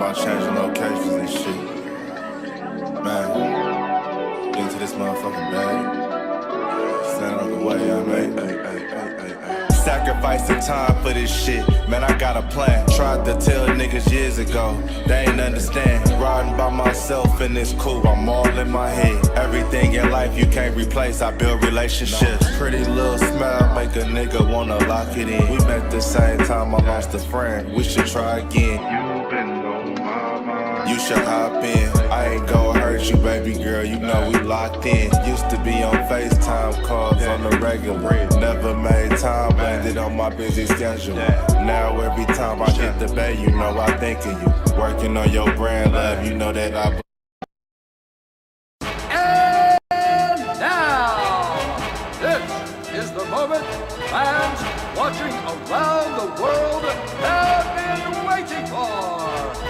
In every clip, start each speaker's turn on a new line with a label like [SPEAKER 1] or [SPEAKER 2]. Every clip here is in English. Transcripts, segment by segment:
[SPEAKER 1] about changing locations and shit. Man, into this motherfucking bag. Stand on the way I made. Sacrificing time for this shit. Man, I got a plan. Tried to tell niggas years ago. They ain't understand. Riding by myself and it's cool. I'm all in my head. Everything in life you can't replace. I build relationships. Pretty little smile make a nigga wanna lock it in. We met the same time I lost a friend. We should try again. You been on my mind. You should hop in. I ain't gon' hurt you, baby girl. You know we locked in. Used to be on FaceTime calls on the regular. Never made time, landed on my busy schedule. Now every time I hit the bay, you know I think of you. Working on your brand, love, you know that I.
[SPEAKER 2] And now, this is the moment fans watching around the world have been waiting for.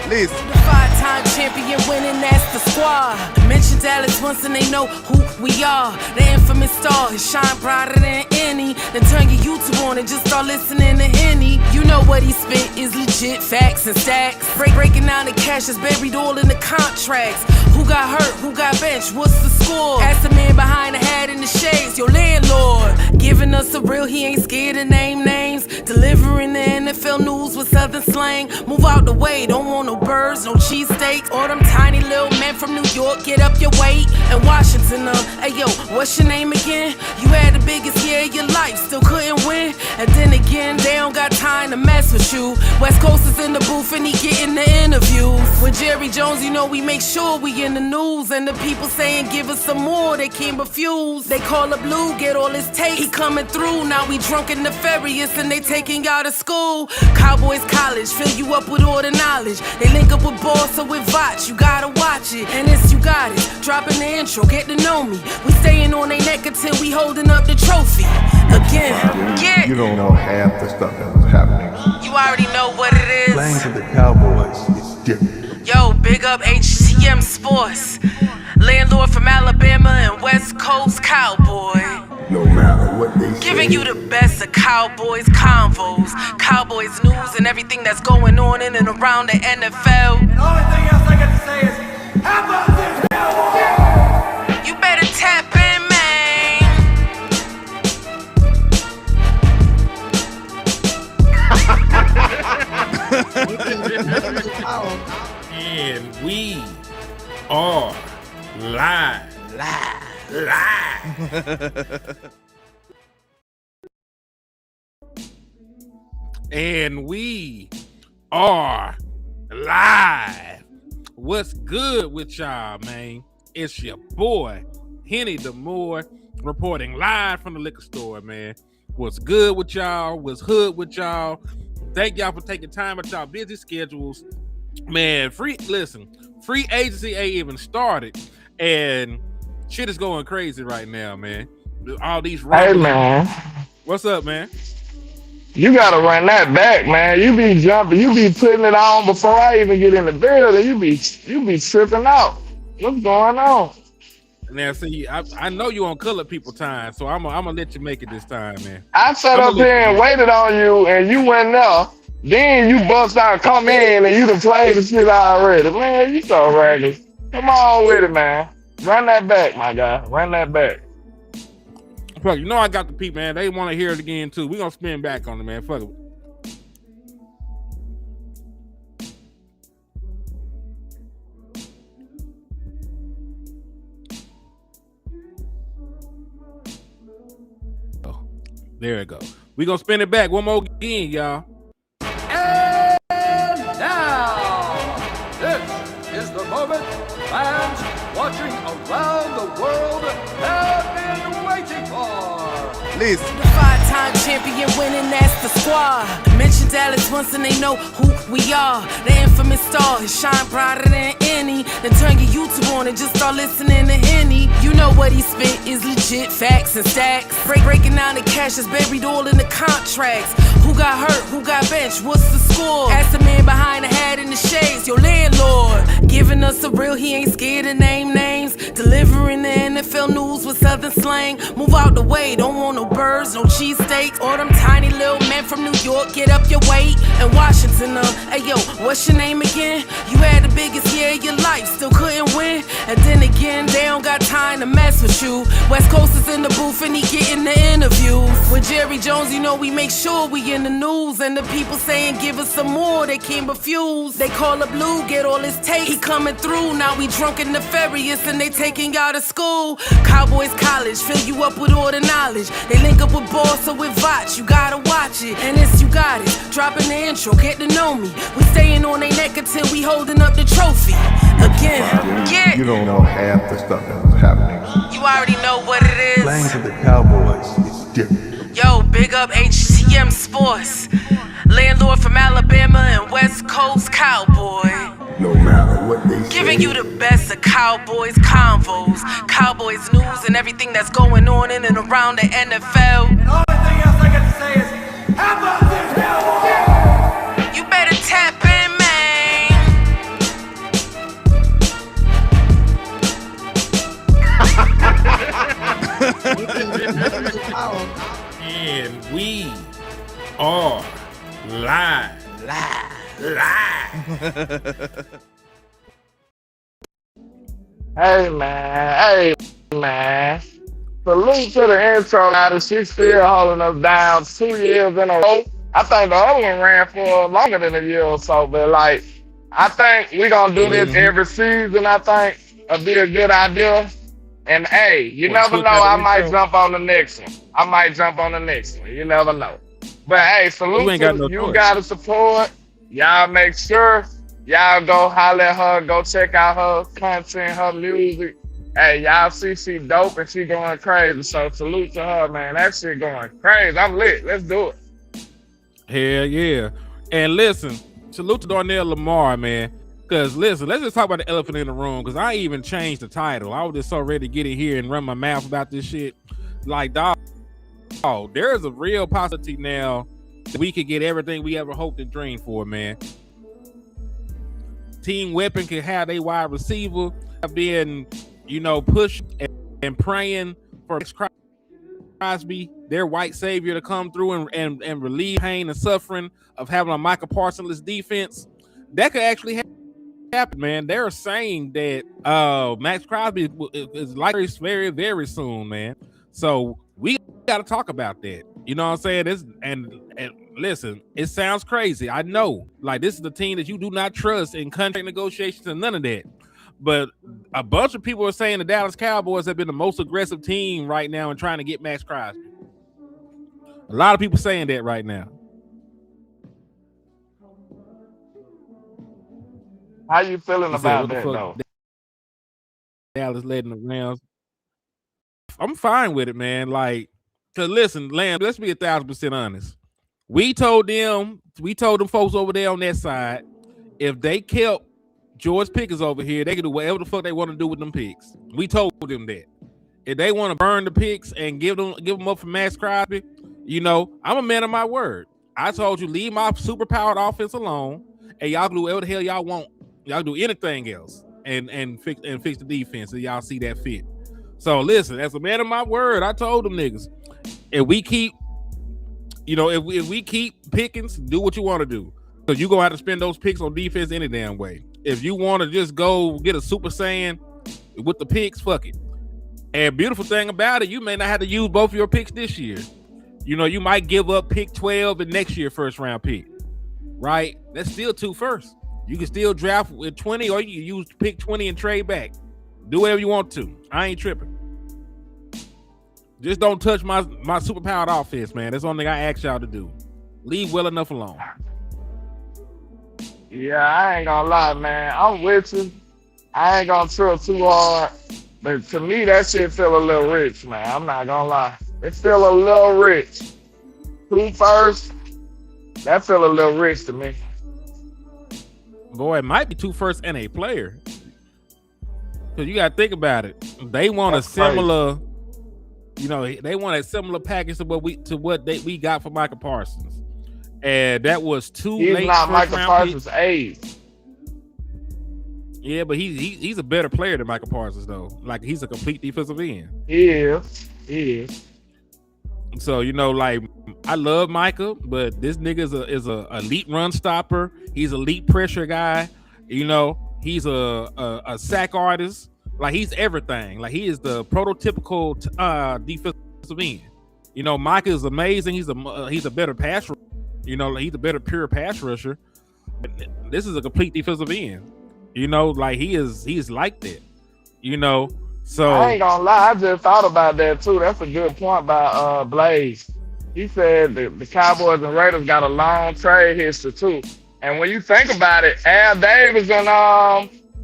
[SPEAKER 3] Listen.
[SPEAKER 4] Five-time champion winning, that's the squad. Mention Dallas once and they know who we are. The infamous star, his shine brighter than any. Then turn your YouTube on and just start listening to Henny. You know what he spit is legit facts and stacks. Breaking down the cash that's buried all in the contracts. Who got hurt, who got benched, what's the score? Ask the man behind the hat in the shades, your landlord. Giving us a real, he ain't scared to name names. Delivering the NFL news with southern slang. Move out the way, don't want no birds, no cheesesteaks. Or them tiny little men from New York, get up your weight. And Washington, hey yo, what's your name again? You had the biggest year of your life, still couldn't win. And then again, they don't got time to mess with you. West Coast is in the booth and he getting the interviews. With Jerry Jones, you know we make sure we in the news. And the people saying give us some more, they can't refuse. They call up Blue, get all his takes, he coming through. Now we drunk and nefarious and they taking y'all to school. Cowboys College, fill you up with all the knowledge. They link up with Boss or with Vach, you gotta watch it. And it's you got it, dropping the intro, get to know me. We staying on their neck until we holding up the trophy. Again, yeah.
[SPEAKER 5] You don't know half the stuff that was happening.
[SPEAKER 4] You already know what it is.
[SPEAKER 5] Playing for the Cowboys is different.
[SPEAKER 4] Yo, big up HTM Sports. Landlord from Alabama and West Coast Cowboy.
[SPEAKER 5] No matter what they say.
[SPEAKER 4] Giving you the best of Cowboys Convos, Cowboys news and everything that's going on in and around the NFL.
[SPEAKER 2] And the only thing else I got to say is, how about this, Cowboys?
[SPEAKER 4] You better tap in,
[SPEAKER 3] And we are live. And we are live. What's good with y'all, man? It's your boy, Henny Demore, reporting live from the liquor store, man. What's good with y'all? What's hood with y'all? Thank y'all for taking time out y'all busy schedules. Man, free agency ain't even started. And shit is going crazy right now, man. All these
[SPEAKER 6] Hey, man.
[SPEAKER 3] What's up, man?
[SPEAKER 6] You gotta run that back, man. You be jumping, you be putting it on before I even get in the building. You be tripping out. What's going on?
[SPEAKER 3] Now, see, I know you on colored people time, so I'm gonna let you make it this time, man.
[SPEAKER 6] I sat up here and waited on you, and you went there. Then you bust out, come in, and you done played the shit already. Man, you so ragged. Come on with it, man. Run that back, my guy. Run that back.
[SPEAKER 3] Fuck, you know I got the people, man. They want to hear it again too. We gonna spin back on it, man. Fuck it. Oh, there it go. We gonna spin it back one more again, y'all.
[SPEAKER 2] And now, this is the moment fans watching around the world have been waiting for.
[SPEAKER 3] Listen.
[SPEAKER 4] Five-time champion winning, that's the squad. Mention Dallas once and they know who we are. The infamous star, his shine brighter than any. Then turn your YouTube on and just start listening to Henny. You know what he spit is legit facts and stacks. Breaking down the cash that's buried all in the contracts. Who got hurt, who got benched, what's the score? Ask the man behind the hat in the shades, your landlord. Giving us a real, he ain't scared to name names. Delivering the NFL news with southern slang. Move out the way, don't want no birds, no cheesesteaks. Or them tiny little men from New York, get up your weight. And Washington, hey yo, what's your name again? You had the biggest year of your life, still couldn't win. And then again, they don't got time to mess with you. West Coast is in the booth and he getting the interviews. With Jerry Jones, you know we make sure we in the news. And the people saying give us some more, they can't refuse. They call up Lou, get all his takes, he coming through. Now we drunk and nefarious and they taking y'all to school. Cowboys College, fill you up with all the knowledge. They link up with Boss or with Vach, you gotta watch it. And it's you got it, dropping the intro, get to know me. We staying on their neck until we holding up the trophy. Again, yeah.
[SPEAKER 5] You don't know half the stuff that was happening.
[SPEAKER 4] You already know what it is.
[SPEAKER 5] Playing for the Cowboys is different.
[SPEAKER 4] Yo, big up HTM Sports. Landlord from Alabama and West Coast Cowboy.
[SPEAKER 5] No matter what they say.
[SPEAKER 4] Giving you the best of Cowboys Convos, Cowboys news and everything that's going on in and around the NFL.
[SPEAKER 2] The only thing else I got to say is, how about this, Cowboys?
[SPEAKER 4] You better tap in, man.
[SPEAKER 3] And we are live.
[SPEAKER 6] Hey man. Salute to the intro now. She's still holding us down 2 years in a row. I think the other one ran for longer than a year or so, but like, I think we're gonna do this every season. I think it'll be a good idea. And hey, you never know, I might jump on the next one. You never know. But hey, salute to you gotta support. Y'all make sure y'all go holler at her, go check out her content, her music. Hey, y'all see she dope and she going crazy. So salute to her, man. That shit going crazy. I'm lit. Let's do it.
[SPEAKER 3] Hell yeah. And listen, salute to Darnell Lamar, man. Because listen, let's just talk about the elephant in the room. Because I even changed the title. I was just so ready to get in here and run my mouth about this shit. Like, dog, there is a real possibility now that we could get everything we ever hoped and dreamed for, man. Team Weapon can have a wide receiver being, pushed and praying for Maxx Crosby, their white savior, to come through and relieve pain and suffering of having a Michael Parsons defense. That could actually happen, man. They're saying that Maxx Crosby is likely very, very soon, man. So we got to talk about that. You know what I'm saying? And listen, it sounds crazy. I know. Like, this is the team that you do not trust in contract negotiations and none of that. But a bunch of people are saying the Dallas Cowboys have been the most aggressive team right now in trying to get Maxx Crosby. A lot of people saying that right now.
[SPEAKER 6] How you feeling about that, though?
[SPEAKER 3] Dallas letting the Rams. I'm fine with it, man. Like, cause listen, Lamb, let's be 1,000% honest. We told them folks over there on that side, if they kept George Pickens over here, they could do whatever the fuck they want to do with them picks. We told them that. If they want to burn the picks and give them up for Maxx Crosby, I'm a man of my word. I told you, leave my super powered offense alone, and y'all do whatever the hell y'all want. Y'all do anything else and fix the defense, and y'all see that fit. So listen, as a man of my word, I told them niggas, if we keep Pickens, do what you want to do. Because you're going to have to spend those picks on defense any damn way. If you want to just go get a Super Saiyan with the picks, fuck it. And beautiful thing about it, you may not have to use both of your picks this year. You might give up pick 12 and next year first round pick. Right? That's still 2 firsts. You can still draft with 20, or you can use pick 20 and trade back. Do whatever you want to. I ain't tripping. Just don't touch my super powered offense, man. That's the only thing I ask y'all to do. Leave well enough alone.
[SPEAKER 6] Yeah, I ain't gonna lie, man. I'm with you. I ain't gonna trill too hard. But to me, that shit feel a little rich, man. I'm not gonna lie. It feel a little rich. 2 firsts, that feel a little rich to me.
[SPEAKER 3] Boy, it might be 2 firsts and a player. Because you got to think about it. They want a similar, they want a similar package to what we got for Michael Parsons. And that was 2
[SPEAKER 6] He's
[SPEAKER 3] late
[SPEAKER 6] not
[SPEAKER 3] first
[SPEAKER 6] Michael
[SPEAKER 3] round
[SPEAKER 6] Parsons'
[SPEAKER 3] picks.
[SPEAKER 6] age.
[SPEAKER 3] Yeah, but he's a better player than Michael Parsons, though. Like, he's a complete defensive end.
[SPEAKER 6] He is.
[SPEAKER 3] So like I love Micah, but this nigga is a elite run stopper. He's elite pressure guy. He's a sack artist. Like he's everything. Like he is the prototypical defensive end. Micah is amazing. He's a better pass rusher. He's a better pure pass rusher. This is a complete defensive end. Like he's like that. So
[SPEAKER 6] I ain't gonna lie, I just thought about that too. That's a good point by Blaze. He said the Cowboys and Raiders got a long trade history too. And when you think about it, Al Davis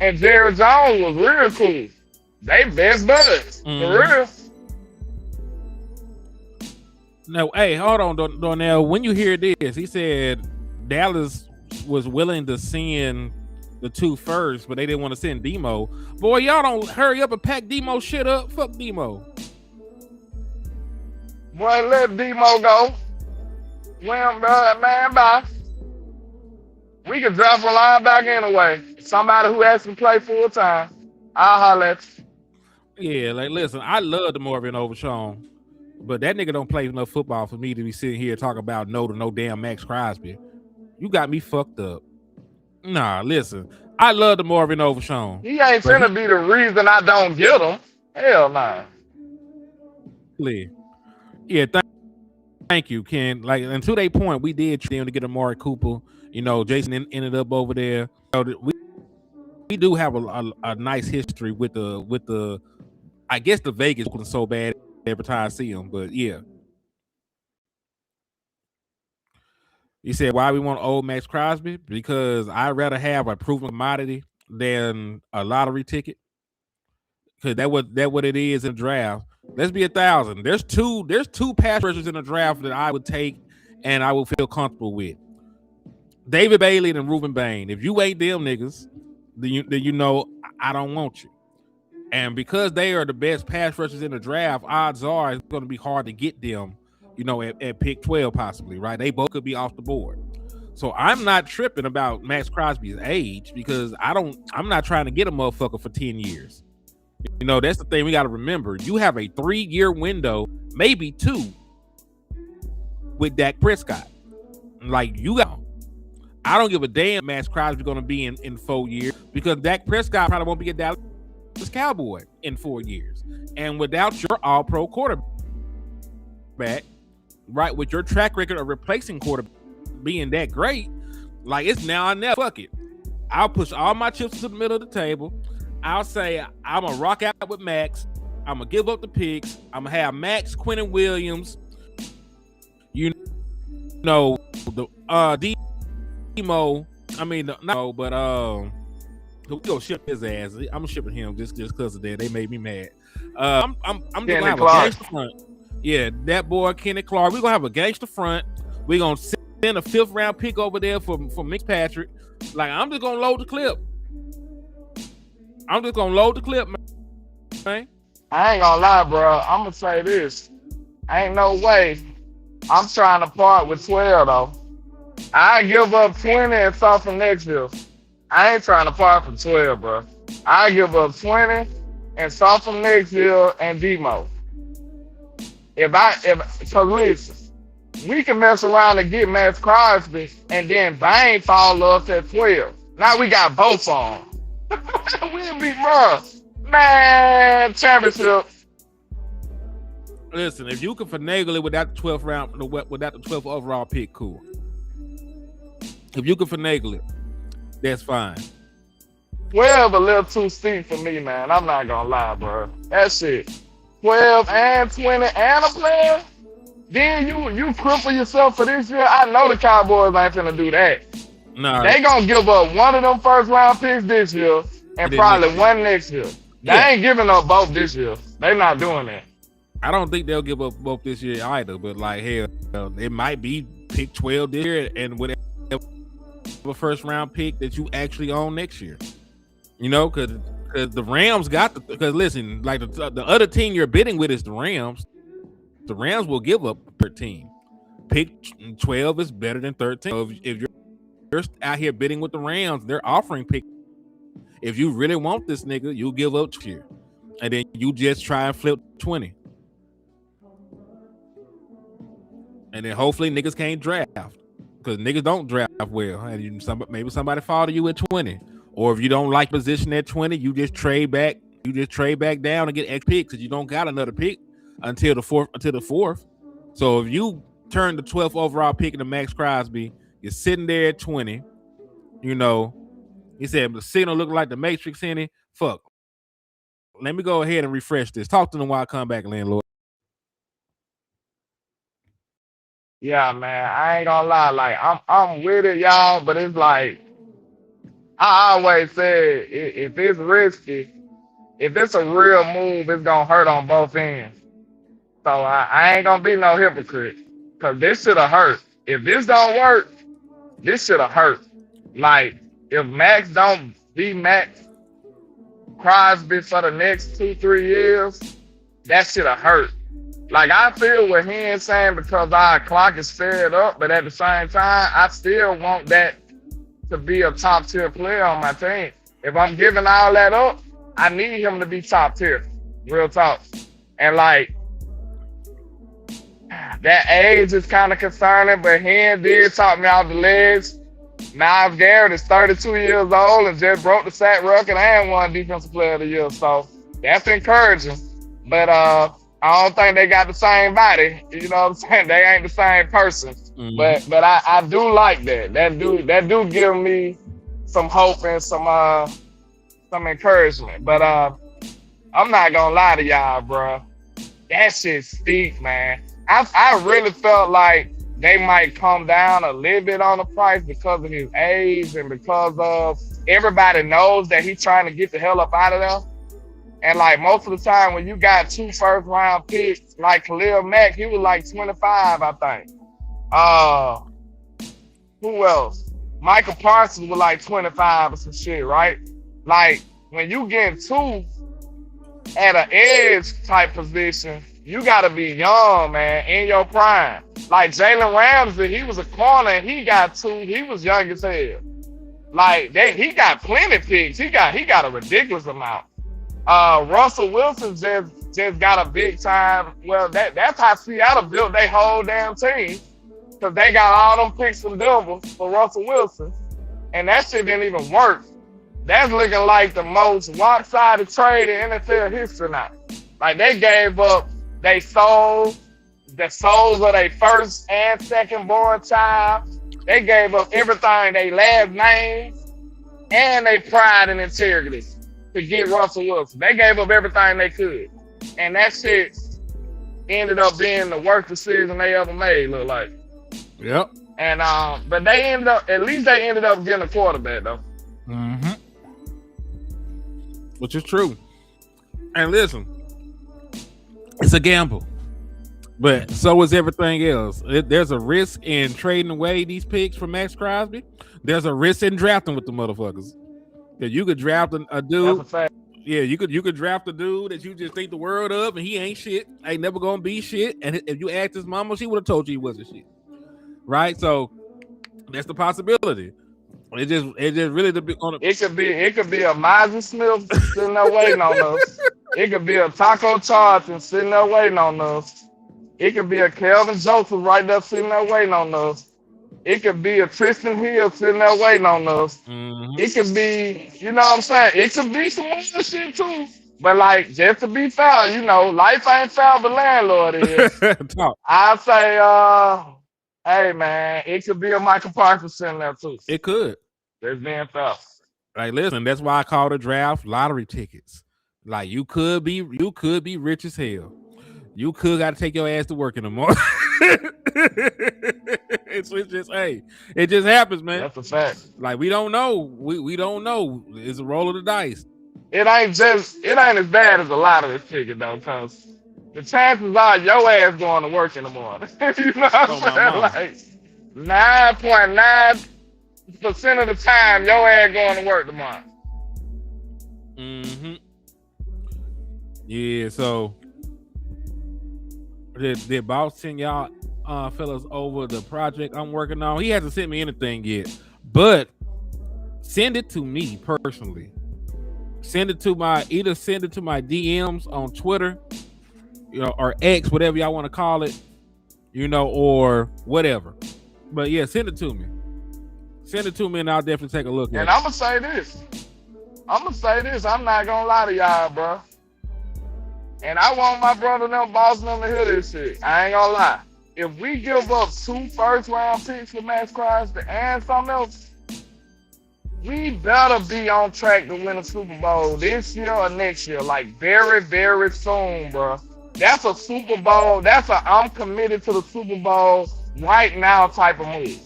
[SPEAKER 6] and Jerry Jones was real cool. They best buds. For real.
[SPEAKER 3] No, hey, hold on, Darnell. When you hear this, he said Dallas was willing to send the 2 first, but they didn't want to send Demo. Boy, y'all don't hurry up and pack Demo shit up. Fuck Demo.
[SPEAKER 6] Boy, let Demo go. Well, man, bye. We can draft a linebacker anyway. Somebody who has to play full time. I'll holler at you.
[SPEAKER 3] Yeah, like listen, I love DeMarvin Overshawn, but that nigga don't play enough football for me to be sitting here talking about no damn Maxx Crosby. You got me fucked up. Nah, listen, I love DeMarvin Overshawn.
[SPEAKER 6] He ain't finna be the reason I don't get him. Hell nah.
[SPEAKER 3] Yeah, thank you, Ken. Like until they point, we did try to get Amari Cooper. Jason ended up over there. We do have a nice history with the I guess the Vegas wasn't so bad every time I see them, but yeah. You said why we want old Maxx Crosby? Because I'd rather have a proven commodity than a lottery ticket. Because that what it is in the draft. Let's be 1,000. There's two pass rushers in the draft that I would take and I would feel comfortable with. David Bailey and Reuben Bain. If you ain't them niggas, then I don't want you. And because they are the best pass rushers in the draft, odds are it's going to be hard to get them, at pick 12 possibly, right? They both could be off the board. So I'm not tripping about Maxx Crosby's age because I'm not trying to get a motherfucker for 10 years. That's the thing we got to remember. You have a 3-year window, maybe 2, with Dak Prescott. Like I don't give a damn Maxx Crosby going to be in 4 years because Dak Prescott probably won't be a Dallas Cowboy in 4 years. And without your all-pro quarterback, right, with your track record of replacing quarterback being that great, like it's now or never. Fuck it. I'll push all my chips to the middle of the table. I'll say I'm going to rock out with Max. I'm going to give up the picks. I'm going to have Max, Quentin Williams, the Demo. I mean, no, but we go ship his ass. I'm shipping him just because of that. They made me mad. I'm gonna have a gangster front. Yeah, that boy Kenny Clark. We're gonna have a gangster front. We're gonna send a 5th round pick over there for Mick Patrick. Like I'm just gonna load the clip. Man.
[SPEAKER 6] I ain't gonna lie, bro. I'm gonna say this. Ain't no way I'm trying to part with 12 though. I give up 20 and start from next year. I ain't trying to part for 12, bro. I give up 20 and start from next year and Demo. So listen, we can mess around and get Maxx Crosby and then Bain fall off at 12. Now we got both on. We'll be bro. Man, championship.
[SPEAKER 3] Listen, if you can finagle it without the 12th round, without the 12th overall pick, cool. If you can finagle it, that's fine.
[SPEAKER 6] 12 a little too steep for me, man. I'm not gonna lie, bro. That shit. 12 and 20 and a player. Then you cripple yourself for this year. I know the Cowboys ain't finna do that.
[SPEAKER 3] No,
[SPEAKER 6] they gonna give up one of them 1st round picks this year and probably one next year. They ain't giving up both this year. They not doing that.
[SPEAKER 3] I don't think they'll give up both this year either. But like hell, it might be pick 12 this year and whatever 1st round pick that you actually own next year. Because the Rams got because listen, like the other team you're bidding with is the Rams. The Rams will give up 13. Pick 12 is better than 13. So if you're out here bidding with the Rams, they're offering pick. If you really want this nigga, you'll give up 2 years. And then you just try and flip 20. And then hopefully niggas can't draft because niggas don't draft well. And maybe somebody fall to you at 20. Or if you don't like position at 20, you just trade back. You just trade back down and get X picks because you don't got another pick until the fourth. So if you turn the 12th overall pick into Maxx Crosby, you're sitting there at 20. You know, he said the signal looking like the Matrix in it. Fuck. Let me go ahead and refresh this. Talk to them while I come back, landlord.
[SPEAKER 6] Yeah, man, I ain't gonna lie. Like, I'm with it, y'all, but it's like I always say, if it's risky, if it's a real move, it's gonna hurt on both ends. So I ain't gonna be no hypocrite, cause this should have hurt. If this don't work, this should have hurt. Like, if Max don't be Maxx Crosby for the next 2-3 years, that should have hurt. Like, I feel what he's saying because our clock is fed up, but at the same time, I still want that to be a top tier player on my team. If I'm giving all that up, I need him to be top tier. Real talk. And like, that age is kind of concerning, but he did talk me off the ledge. Miles Garrett is 32 years old and just broke the sack record and won Defensive Player of the Year. So that's encouraging. But I don't think they got the same body. You know what I'm saying? They ain't the same person. Mm-hmm. But I do like that. That do give me some hope and some encouragement. But I'm not gonna lie to y'all, bro. That shit steep, man. I really felt like they might come down a little bit on the price because of his age and because of everybody knows that he's trying to get the hell up out of there. And like most of the time when you got 2 first-round picks, like Khalil Mack, he was like 25, I think. Who else? Michael Parsons was like 25 or some shit, right? Like when you get 2 at an edge type position, you gotta be young, man, in your prime. Like Jalen Ramsey, he was a corner and he got 2. He was young as hell. Like he got plenty picks. He got a ridiculous amount. Russell Wilson just got a big time. Well, that's how Seattle built their whole damn team, because they got all them picks from Denver for Russell Wilson, and that shit didn't even work. That's looking like the most one-sided trade in NFL history now. Like they gave up the souls of their first and second born child. They gave up everything, they last names, and they pride and integrity to get Russell Wilson. They gave up everything they could. And that shit ended up being the worst decision they ever made, look like.
[SPEAKER 3] Yep.
[SPEAKER 6] And but they ended up getting a quarterback though.
[SPEAKER 3] Mm-hmm. Which is true. And listen, it's a gamble. But so is everything else. There's a risk in trading away these picks for Maxx Crosby. There's a risk in drafting with the motherfuckers. That you could draft a dude.
[SPEAKER 6] That's a fact.
[SPEAKER 3] Yeah, you could draft a dude that you just think the world of, and he ain't shit. Ain't never gonna be shit. And if you asked his mama, she would have told you he wasn't shit. Right? So that's the possibility. It just really on.
[SPEAKER 6] It could be a Mozzie Smith sitting there waiting on us. It could be a Taco Charlton sitting there waiting on us. It could be a Kelvin Joseph right there sitting there waiting on us. It could be a Tristan Hill sitting there waiting on us. Mm-hmm. It could be, you know what I'm saying? It could be some other shit too. But like, just to be fair, you know, life ain't fair, but landlord is. I say, hey man, it could be a Michael Parsons sitting there too.
[SPEAKER 3] It could.
[SPEAKER 6] There's being fair.
[SPEAKER 3] Like, listen, that's why I call the draft lottery tickets. Like, you could be rich as hell. You could got to take your ass to work in the morning. It's just, hey, it just happens, man.
[SPEAKER 6] That's a fact.
[SPEAKER 3] Like, we don't know. We don't know. It's a roll of the dice.
[SPEAKER 6] It ain't as bad as a lottery ticket though, cause the chances are your ass going to work in the morning. You know what I'm saying? Like 9.9% of the time, your ass going to work tomorrow.
[SPEAKER 3] Mm-hmm. Yeah. So did boss send y'all fellas over the project I'm working on? He hasn't sent me anything yet, but send it to me personally. Send it to my DMs on Twitter, you know, or X, whatever y'all want to call it. or whatever. But yeah, send it to me. Send it to me, and I'll definitely take a look at it.
[SPEAKER 6] And I'm gonna say this. I'm not gonna lie to y'all, bro. And I want my brother them boss them to hear this shit. I ain't gonna lie. If we give up 2 first-round picks for Maxx Crosby and something else, we better be on track to win a Super Bowl this year or next year. Like very, very soon, bro. That's a Super Bowl. I'm committed to the Super Bowl right now type of move.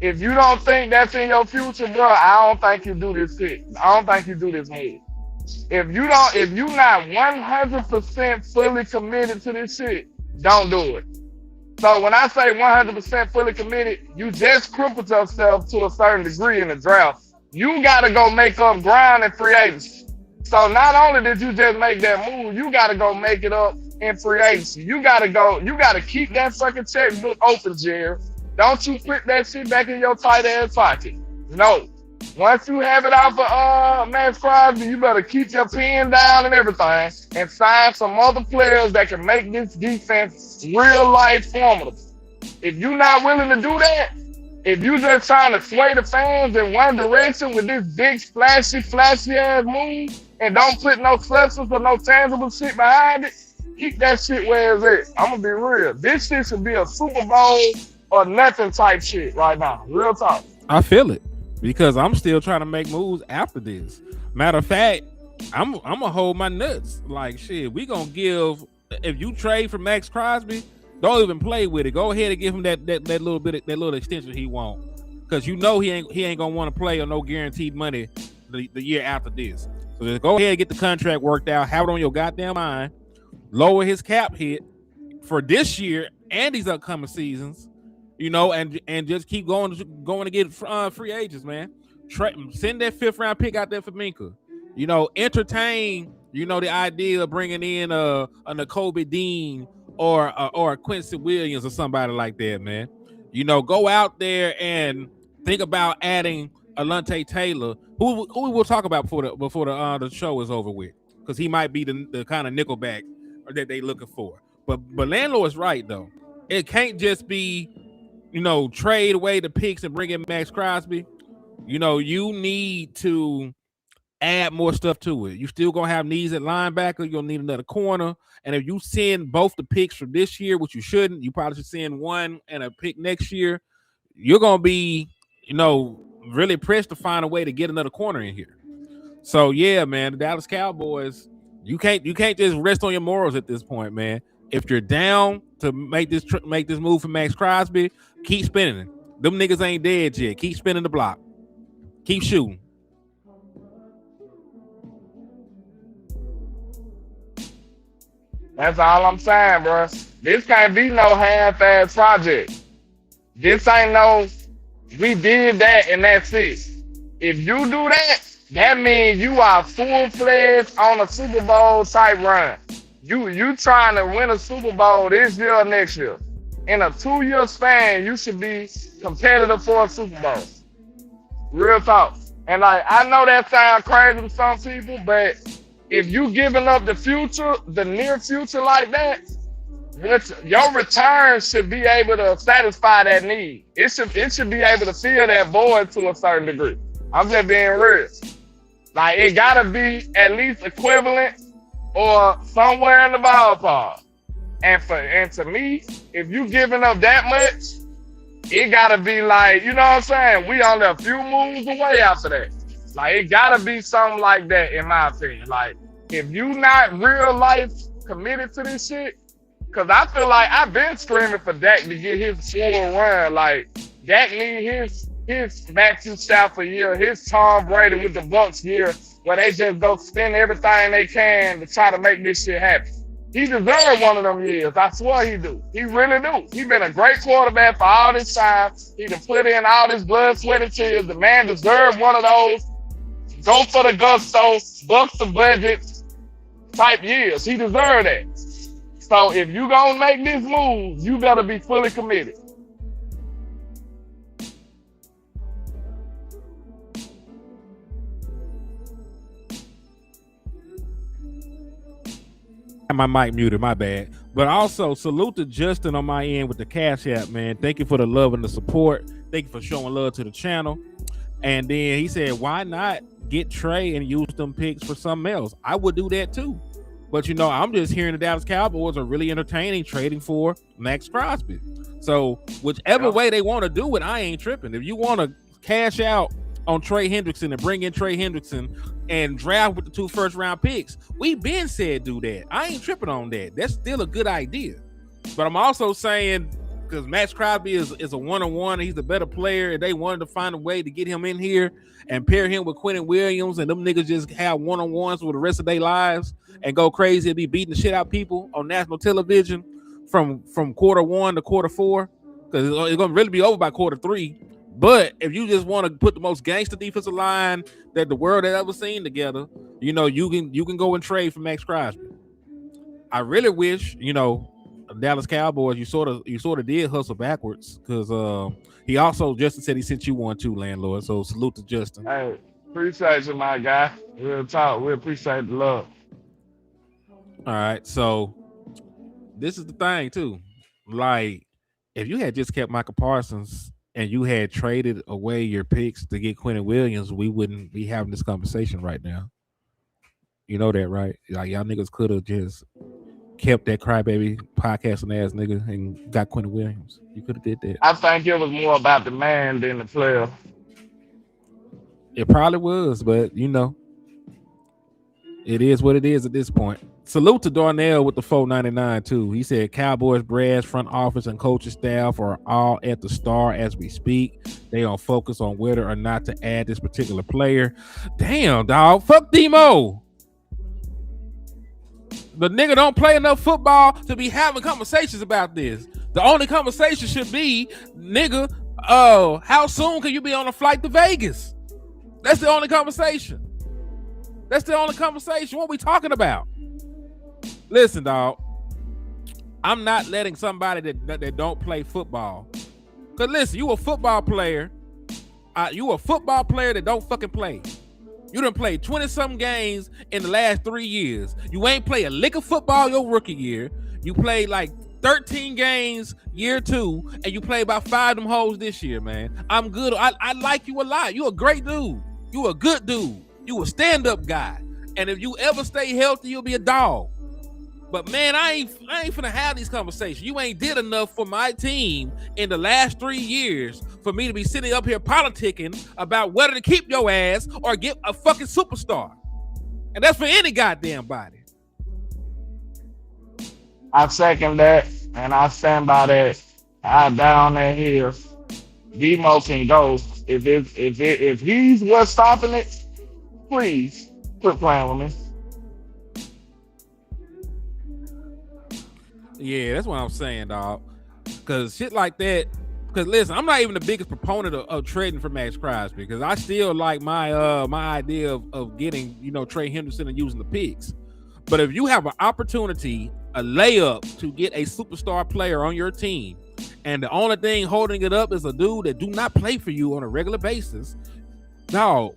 [SPEAKER 6] If you don't think that's in your future, bro, I don't think you do this shit. I don't think you do this move. If you not 100% fully committed to this shit, don't do it. So when I say 100% fully committed, you just crippled yourself to a certain degree in the draft. You gotta go make up ground in free agency. So not only did you just make that move, you gotta go make it up in free agency. You gotta keep that fucking checkbook open, Jerry. Don't you put that shit back in your tight ass pocket. No. Once you have it out for Maxx Crosby, you better keep your pen down and everything and sign some other players that can make this defense real life formidable. If you're not willing to do that, if you just trying to sway the fans in one direction with this big flashy ass move and don't put no substance or no tangible shit behind it, keep that shit where it's at. I'm gonna be real. This shit should be a Super Bowl or nothing type shit right now. Real talk.
[SPEAKER 3] I feel it because I'm still trying to make moves after this. Matter of fact, I'm gonna hold my nuts. Like shit, we gonna give. If you trade for Maxx Crosby, don't even play with it. Go ahead and give him that little extension he want, because he ain't gonna want to play on no guaranteed money the year after this. So just go ahead and get the contract worked out. Have it on your goddamn mind. Lower his cap hit for this year and these upcoming seasons. And just keep going to get free agents, man. Send that 5th round pick out there for Minka. Entertain, the idea of bringing in a Nakobe Dean or a Quincy Williams or somebody like that, man. Go out there and think about adding Alontae Taylor, who we will talk about before the show is over with, because he might be the kind of nickelback that they looking for. But LandLord's right though. It can't just be trade away the picks and bring in Maxx Crosby. You need to add more stuff to it. You still gonna have needs at linebacker. You're gonna need another corner. And if you send both the picks from this year, which you shouldn't, you probably should send one and a pick next year. You're gonna be, really pressed to find a way to get another corner in here. So yeah, man, the Dallas Cowboys, you can't just rest on your morals at this point, man. If you're down to make this move for Maxx Crosby, keep spinning it. Them niggas ain't dead yet. Keep spinning the block. Keep shooting.
[SPEAKER 6] That's all I'm saying, bro. This can't be no half-ass project. This ain't no, we did that and that's it. If you do that, that means you are full-fledged on a Super Bowl type run. You trying to win a Super Bowl this year or next year. In a 2-year span, you should be competitive for a Super Bowl. Real talk. And I know that sounds crazy to some people, but if you giving up the future, the near future like that, your return should be able to satisfy that need. It should be able to fill that void to a certain degree. I'm just being real. Like it gotta be at least equivalent or somewhere in the ballpark. And to me, if you giving up that much, it gotta be like, you know what I'm saying? We only a few moves away after that. Like it gotta be something like that, in my opinion. Like if you not real life committed to this shit, cause I feel like I've been screaming for Dak to get his full run. Like Dak need his Matthew Stafford year, his Tom Brady with the Bucs year, where they just go spend everything they can to try to make this shit happen. He deserved one of them years. I swear he do. He really do. He been a great quarterback for all this time. He done put in all this blood, sweat, and tears. The man deserved one of those go for the gusto, bucks the budget type years. He deserved that. So if you gonna make this move, you better be fully committed.
[SPEAKER 3] My mic muted, my bad. But also salute to Justin on my end with the Cash App, man. Thank you for the love and the support. Thank you for showing love to the channel. And then he said, why not get Trey and use them picks for something else? I would do that too. But you know, I'm just hearing the Dallas Cowboys are really entertaining trading for Maxx Crosby. So whichever way they want to do it, I ain't tripping. If you want to cash out on Trey Hendrickson and bring in Trey Hendrickson and draft with the 2 first-round picks, we been said do that. I ain't tripping on that. That's still a good idea. But I'm also saying, because Maxx Crosby is a one-on-one, he's a better player, and they wanted to find a way to get him in here and pair him with Quentin Williams, and them niggas just have one-on-ones for the rest of their lives and go crazy and be beating the shit out of people on national television from quarter 1 to quarter 4, because it's going to really be over by quarter 3. But if you just want to put the most gangster defensive line that the world has ever seen together, you know, you can go and trade for Maxx Crosby. I really wish, you know, Dallas Cowboys, you sort of did hustle backwards, because he also, Justin said he sent you one too, landlord. So salute to Justin.
[SPEAKER 6] Hey, appreciate you, my guy. Real talk. We appreciate the love.
[SPEAKER 3] All right, so this is the thing too. Like, if you had just kept Micah Parsons and you had traded away your picks to get Quentin Williams, we wouldn't be having this conversation right now. You know that, right? Like, y'all niggas could have just kept that crybaby podcasting ass nigga and got Quentin Williams. You could have did that.
[SPEAKER 6] I think it was more about the man than the player.
[SPEAKER 3] It probably was, but you know, it is what it is at this point. Salute to Darnell with the $4.99 too. He said Cowboys brass front office and coaching staff are all at the star as we speak. They don't focus on whether or not to add this particular player. Damn, dog. Fuck Demo. The nigga don't play enough football to be having conversations about this. The only conversation should be, nigga, how soon can you be on a flight to Vegas? That's the only conversation. That's the only conversation. What we talking about? Listen, dog. I'm not letting somebody that don't play football. Cause listen, you a football player. You a football player that don't fucking play. You done played 20-something games in the last 3 years. You ain't play a lick of football your rookie year. You played like 13 games year 2, and you played about 5 of them hoes this year, man. I'm good. I like you a lot. You a great dude. You a good dude. You a stand-up guy. And if you ever stay healthy, you'll be a dog. But man, I ain't finna have these conversations. You ain't did enough for my team in the last 3 years for me to be sitting up here politicking about whether to keep your ass or get a fucking superstar. And that's for any goddamn body.
[SPEAKER 6] I second that, and I stand by that. I down that hill. Demo can go. If he's what's stopping it, please quit playing with me.
[SPEAKER 3] Yeah, that's what I'm saying, dog. Because shit like that. Because listen, I'm not even the biggest proponent of trading for Maxx Crosby, because I still like my idea of getting, you know, Trey Henderson and using the picks. But if you have an opportunity, a layup to get a superstar player on your team, and the only thing holding it up is a dude that do not play for you on a regular basis, no,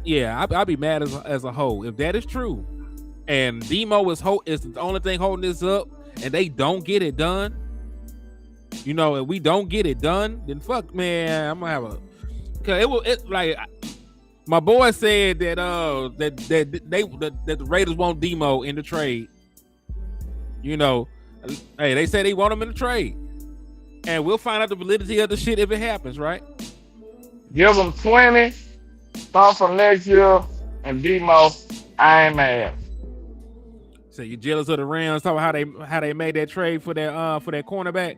[SPEAKER 3] yeah, I'll be mad as a whole if that is true. And Demo is the only thing holding this up, and they don't get it done. You know, if we don't get it done, then fuck, man, I'm gonna have a. Cause it like my boy said that that the Raiders want Demo in the trade. You know, hey, they say they want him in the trade, and we'll find out the validity of the shit if it happens, right?
[SPEAKER 6] Give them 20, start from next year, and Demo, I ain't mad.
[SPEAKER 3] So you jealous of the Rams? Talk about how they made that trade for that cornerback.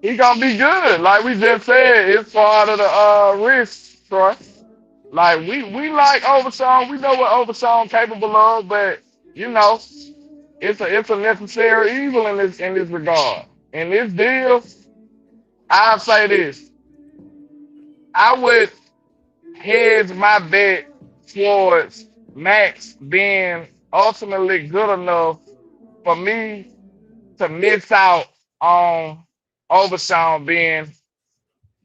[SPEAKER 6] He gonna be good. Like we just said, it's part of the risk, Troy. Like we like Overshawn. We know what Overshawn capable of, but you know, it's a necessary evil in this regard. In this deal, I'll say this. I would hedge my bet towards Maxx being ultimately good enough for me to miss out on Overshawn being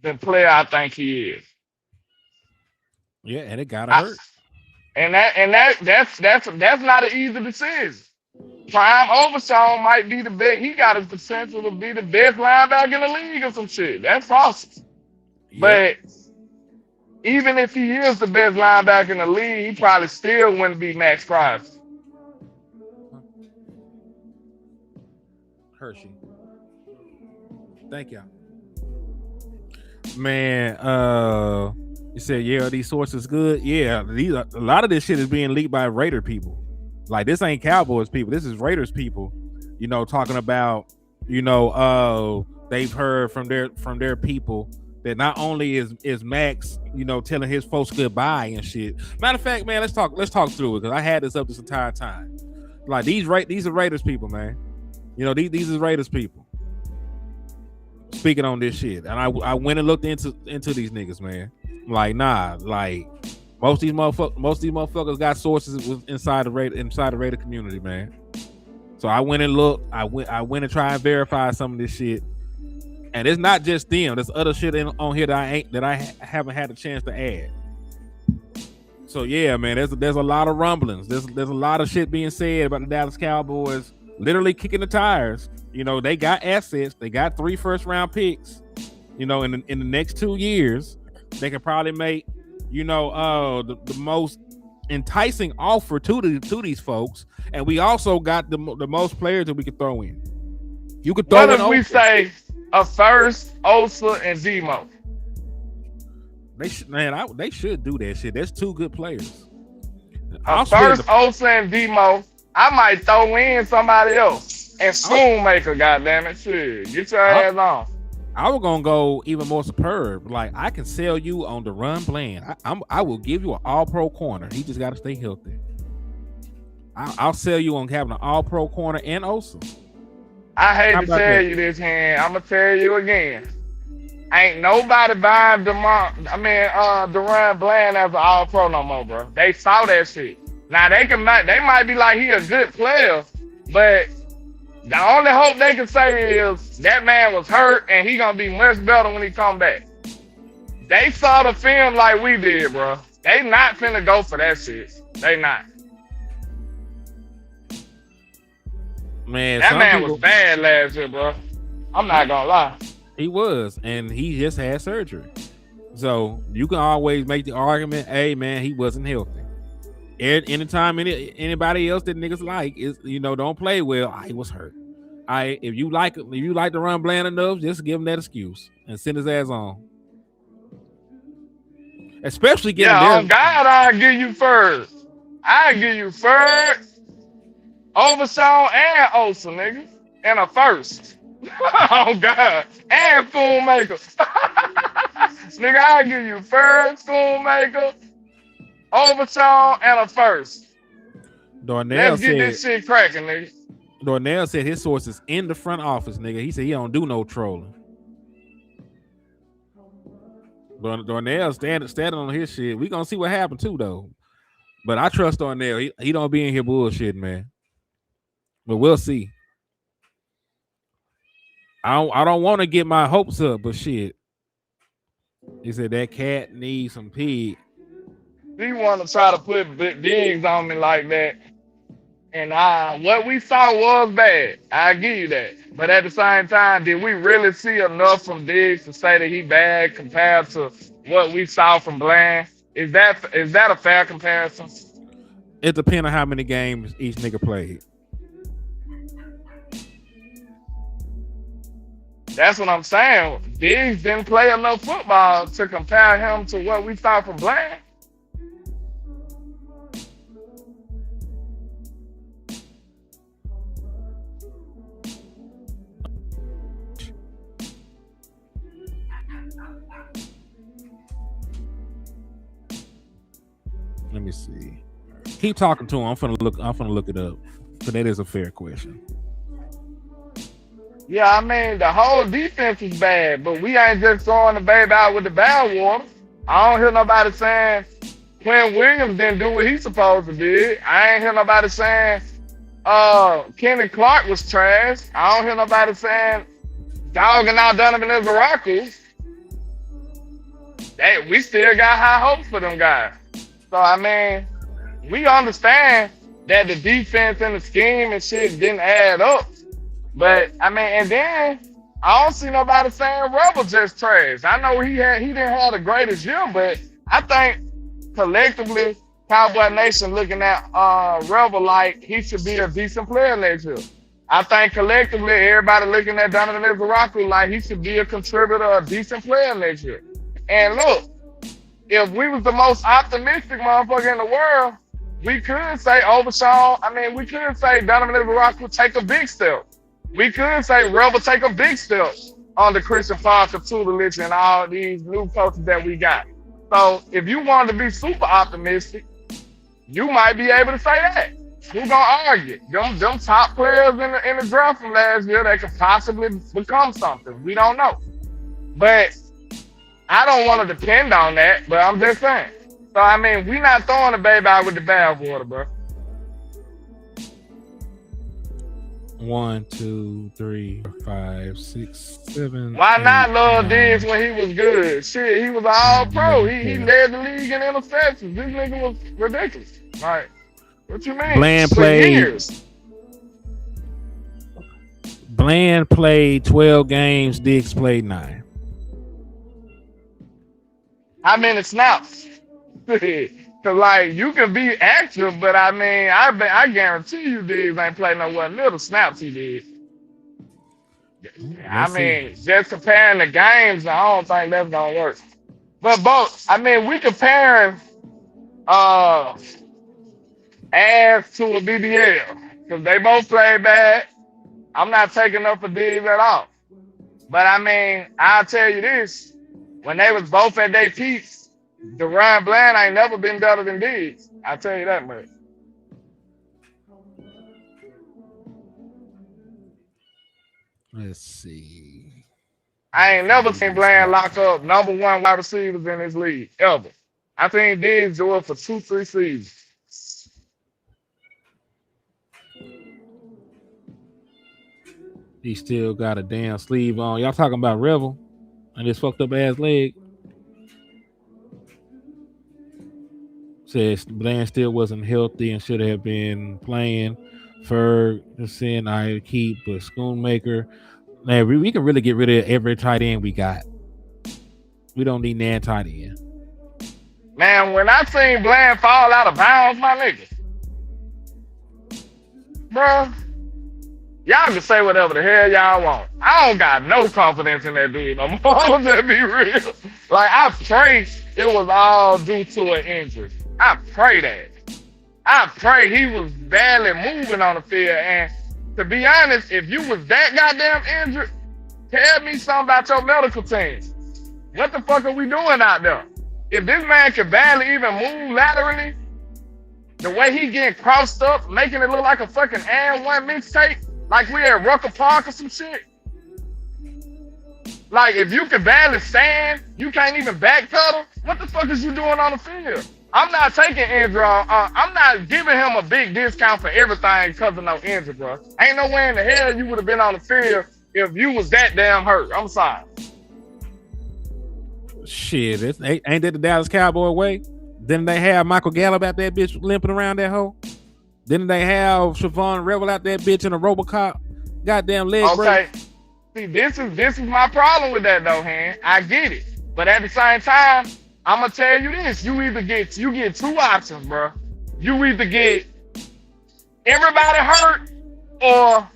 [SPEAKER 6] the player I think he is.
[SPEAKER 3] Yeah, and it gotta hurt.
[SPEAKER 6] That's not an easy decision. Prime Overshawn might be the best. He got his potential to be the best linebacker in the league or some shit. That's awesome.
[SPEAKER 3] Yep.
[SPEAKER 6] But even if he is the best linebacker in the league, he probably still wouldn't be Maxx Crosby.
[SPEAKER 3] Hershey. Thank you. Man, you said, yeah, are these sources good? Yeah, a lot of this shit is being leaked by Raider people. Like, this ain't Cowboys people. This is Raiders people, you know, talking about, you know, they've heard from their people that not only is Max, you know, telling his folks goodbye and shit. Matter of fact, man, let's talk through it, because I had this up this entire time. Like, these are Raiders people, man. You know, these are Raiders people speaking on this shit. And I went and looked into these niggas, man. Like, nah, like most of these motherfuckers got sources inside the Raider community, man. So I went and looked. I went and tried and verify some of this shit. And it's not just them. There's other shit on here that I haven't had a chance to add. So yeah, man, there's a lot of rumblings. There's a lot of shit being said about the Dallas Cowboys literally kicking the tires. You know, they got assets. They got 3 first-round picks. You know, in the next 2 years, they could probably make, you know, the most enticing offer to these folks. And we also got the most players that we could throw in. You could throw in.
[SPEAKER 6] What if we say a first, Osa, and Demo?
[SPEAKER 3] They should do that shit. That's 2 good players.
[SPEAKER 6] First, Osa, and Demo. I might throw in somebody else. And Schoonmaker, goddammit. Shit. Get your ass on.
[SPEAKER 3] I was gonna go even more superb. Like, I can sell you on the run bland. I will give you an all-pro corner. He just gotta stay healthy. I'll sell you on having an all-pro corner and Osa.
[SPEAKER 6] I hate to tell you this, man. I'm gonna tell you again. Ain't nobody buying Deron Bland as an all-pro no more, bro. They saw that shit. Now they might be like, he a good player, but the only hope they can say is that man was hurt and he gonna be much better when he come back. They saw the film like we did, bro. They not finna go for that shit. They not.
[SPEAKER 3] Man,
[SPEAKER 6] that man was bad last year, bro. I'm not gonna lie.
[SPEAKER 3] He was, and he just had surgery. So you can always make the argument, hey man, he wasn't healthy. Anytime anybody else that niggas like is, you know, don't play well, he was hurt. If you like to run bland enough, just give him that excuse and send his ass on. Especially getting there.
[SPEAKER 6] On God, I'll give you first. Overshawn and Osa, nigga. And a first. Oh God. And Schoonmaker. Nigga, I'll give you first, Schoonmaker, Overshawn, and a first. Let's get this shit cracking, nigga.
[SPEAKER 3] Darnell said his sources in the front office, nigga. He said he don't do no trolling. Darnell standing on his shit. We gonna see what happened too, though. But I trust Darnell. He don't be in here bullshitting, man. But we'll see. I don't want to get my hopes up, but shit. He said that cat needs some pig.
[SPEAKER 6] He want to try to put digs on me like that. And what we saw was bad. I give you that. But at the same time, did we really see enough from Diggs to say that he bad compared to what we saw from Bland? Is that a fair comparison?
[SPEAKER 3] It depends on how many games each nigga played.
[SPEAKER 6] That's what I'm saying. Diggs didn't play enough football to compare him to what we saw from Bland.
[SPEAKER 3] Let me see. Keep talking to him. I'm finna look it up. Because that is a fair question.
[SPEAKER 6] Yeah, I mean, the whole defense is bad, but we ain't just throwing the baby out with the bathwater. I don't hear nobody saying Quinn Williams didn't do what he's supposed to do. I ain't hear nobody saying Kenny Clark was trash. I don't hear nobody saying dogging out Donovan Izaraku. we still got high hopes for them guys. So I mean, we understand that the defense and the scheme and shit didn't add up. But I mean, and then I don't see nobody saying Rebel just trash. I know he didn't have the greatest year, but I think collectively, Cowboy Nation looking at Rebel like he should be a decent player next year. I think collectively, everybody looking at Donovan Izaraku like he should be a contributor, a decent player next year. And look, if we was the most optimistic motherfucker in the world, we could say Overshawn. I mean, we could say Donovan Izaraku take a big step. We could say Rebel take a big step under Christian Parker, tutelage, and all these new coaches that we got. So if you wanted to be super optimistic, you might be able to say that. Who's gonna argue? Them top players in the draft from last year, they could possibly become something. We don't know. But I don't want to depend on that, but I'm just saying. So I mean, we not throwing the baby out with the bathwater, bro.
[SPEAKER 3] 1, 2, 3, 4, 5, 6, 7.
[SPEAKER 6] Why
[SPEAKER 3] 8,
[SPEAKER 6] not love
[SPEAKER 3] 9.
[SPEAKER 6] Diggs when he was good? Shit, he was all pro. He led the league in interceptions. This nigga was ridiculous. Like, what you mean?
[SPEAKER 3] Bland
[SPEAKER 6] For
[SPEAKER 3] played.
[SPEAKER 6] years.
[SPEAKER 3] Bland played 12 games. Diggs played 9.
[SPEAKER 6] How many snaps? Cause like you can be active, but I mean, I guarantee you, Diggs ain't played no one little snaps he did. I mean, just comparing the games, I don't think that's gonna work. But both, I mean, we comparing ass to a BBL because they both play bad. I'm not taking up for Diggs at all. But I mean, I'll tell you this: when they was both at their peaks, Deron Bland ain't never been better than Diggs. I'll tell you that much.
[SPEAKER 3] Let's see.
[SPEAKER 6] I ain't never seen Bland lock up number 1 wide receivers in this league, ever. I think Diggs do it for 2-3 seasons.
[SPEAKER 3] He still got a damn sleeve on. Y'all talking about Revel and his fucked up ass leg? Says Bland still wasn't healthy and should have been playing. Ferguson, I keep, but Schoonmaker. Man, we can really get rid of every tight end we got. We don't need nan tight end.
[SPEAKER 6] Man, when I seen Bland fall out of bounds, my nigga, bro, y'all can say whatever the hell y'all want. I don't got no confidence in that dude no more. I'm gonna be real. Like, I pray it was all due to an injury. I pray that. I pray he was barely moving on the field. And to be honest, if you was that goddamn injured, tell me something about your medical team. What the fuck are we doing out there? If this man can barely even move laterally, the way he getting crossed up, making it look like a fucking and one mixtape, like we at Rucker Park or some shit. Like, if you can barely stand, you can't even backpedal, what the fuck is you doing on the field? I'm not taking injury. I'm not giving him a big discount for everything because of no injury, bro. Ain't no way in the hell you would have been on the field if you was that damn hurt. I'm sorry.
[SPEAKER 3] Shit, ain't that the Dallas Cowboy way? Didn't they have Michael Gallup out that bitch limping around that hole? Didn't they have Siobhan Revel out that bitch in a Robocop? Goddamn leg break.
[SPEAKER 6] See, this is my problem with that though, Han. I get it, but at the same time, I'm gonna tell you this: you get 2 options, bro. You either get everybody hurt, or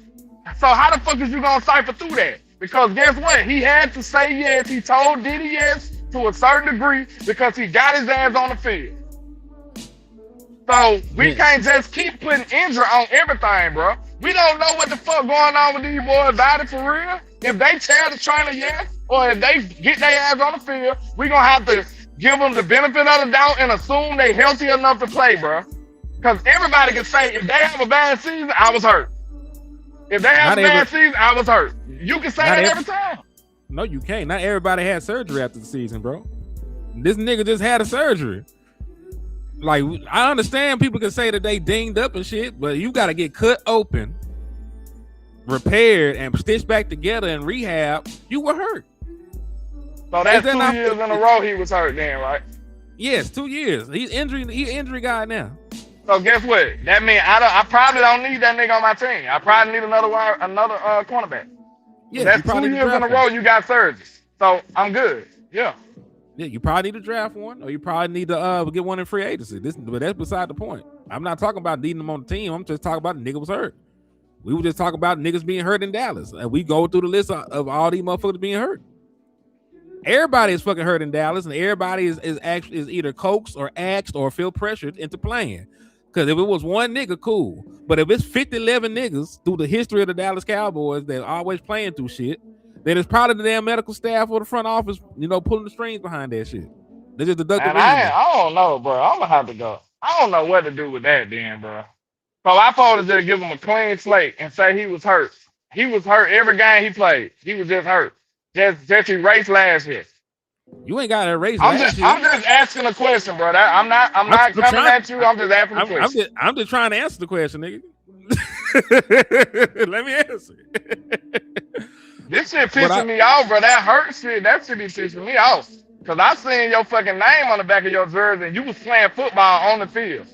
[SPEAKER 6] so how the fuck is you gonna cipher through that? Because guess what? He had to say yes. He told Diddy yes to a certain degree because he got his ass on the field. So we can't just keep putting injury on everything, bro. We don't know what the fuck going on with these boys' body for real. If they tell the trainer yes, or if they get their ass on the field, we gonna have to give them the benefit of the doubt and assume they healthy enough to play, bro. Because everybody can say, if they have a bad season, I was hurt. If they have a bad season, I was hurt. You can say that every time.
[SPEAKER 3] No, you can't. Not everybody had surgery after the season, bro. This nigga just had a surgery. Like, I understand people can say that they dinged up and shit, but you got to get cut open, repaired, and stitched back together and rehab. You were hurt.
[SPEAKER 6] So that's
[SPEAKER 3] that
[SPEAKER 6] 2
[SPEAKER 3] not-
[SPEAKER 6] years in a row he was hurt then, right?
[SPEAKER 3] Yes, 2 years. He injury guy now.
[SPEAKER 6] So guess what? That means I probably don't need that nigga on my team. I probably need another cornerback.
[SPEAKER 3] Yeah,
[SPEAKER 6] That's
[SPEAKER 3] you probably
[SPEAKER 6] 2
[SPEAKER 3] need to
[SPEAKER 6] years in a
[SPEAKER 3] draft
[SPEAKER 6] row
[SPEAKER 3] one.
[SPEAKER 6] you got surgeries. So I'm good. Yeah.
[SPEAKER 3] Yeah, you probably need to draft one, or you probably need to get one in free agency. But that's beside the point. I'm not talking about needing them on the team. I'm just talking about the nigga was hurt. We were just talking about niggas being hurt in Dallas, and we go through the list of all these motherfuckers being hurt. Everybody is fucking hurt in Dallas, and everybody is either coaxed or axed or feel pressured into playing. Because if it was one nigga, cool. But if it's 50, 11 niggas through the history of the Dallas Cowboys that are always playing through shit, then it's probably the damn medical staff or the front office, pulling the strings behind that shit. They just deduct the
[SPEAKER 6] And
[SPEAKER 3] reason.
[SPEAKER 6] I don't know, bro. I'm gonna have to go. I don't know what to do with that then, bro. So I supposed to just give him a clean slate and say he was hurt. He was hurt every game he played. He was just hurt. Just erase last year.
[SPEAKER 3] You ain't got to erase
[SPEAKER 6] I'm
[SPEAKER 3] last
[SPEAKER 6] just
[SPEAKER 3] year.
[SPEAKER 6] asking a question, bro. I'm not coming at you. I'm just asking a question.
[SPEAKER 3] I'm just trying to answer the question, nigga. Let me answer.
[SPEAKER 6] This shit pissing me off, bro. That hurt shit, that shit be pissing me off. Cause I seen your fucking name on the back of your jersey and you was playing football on the field.